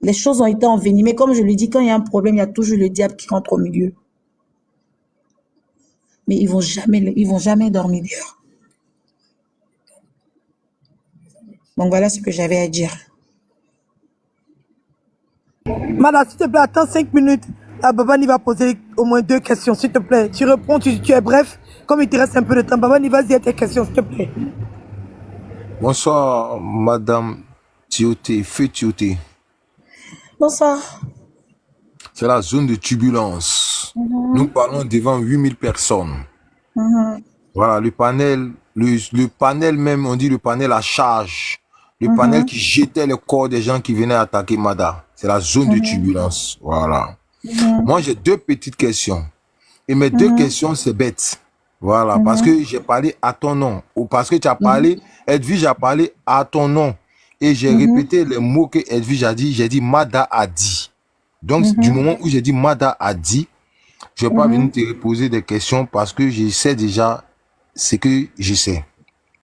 Les choses ont été envenimées. Comme je le dis, quand il y a un problème, il y a toujours le diable qui rentre au milieu. Mais ils vont jamais dormir dehors. Donc voilà ce que j'avais à dire. Madame, s'il te plaît, attends 5 minutes. La Babani va poser au moins 2 questions, s'il te plaît. Tu réponds, tu es bref. Comme il te reste un peu de temps, Babani, vas-y à tes questions, s'il te plaît. Bonsoir, Madame Tioté, Feu Tioté. Bonsoir. C'est la zone de turbulence. Nous parlons devant 8000 personnes. Voilà, le panel même, on dit le panel à charge. Le panel qui jetait le corps des gens qui venaient attaquer Mada. C'est la zone de turbulence. Voilà. Moi, j'ai 2 petites questions. Et mes 2 questions, c'est bête. Voilà. Parce que j'ai parlé à ton nom. Ou parce que tu as parlé, Edwige a parlé à ton nom. Et j'ai répété les mots que Edwige a dit. J'ai dit Mada a dit. Donc, du moment où j'ai dit Mada a dit, je ne vais pas venir te poser des questions parce que je sais déjà ce que je sais.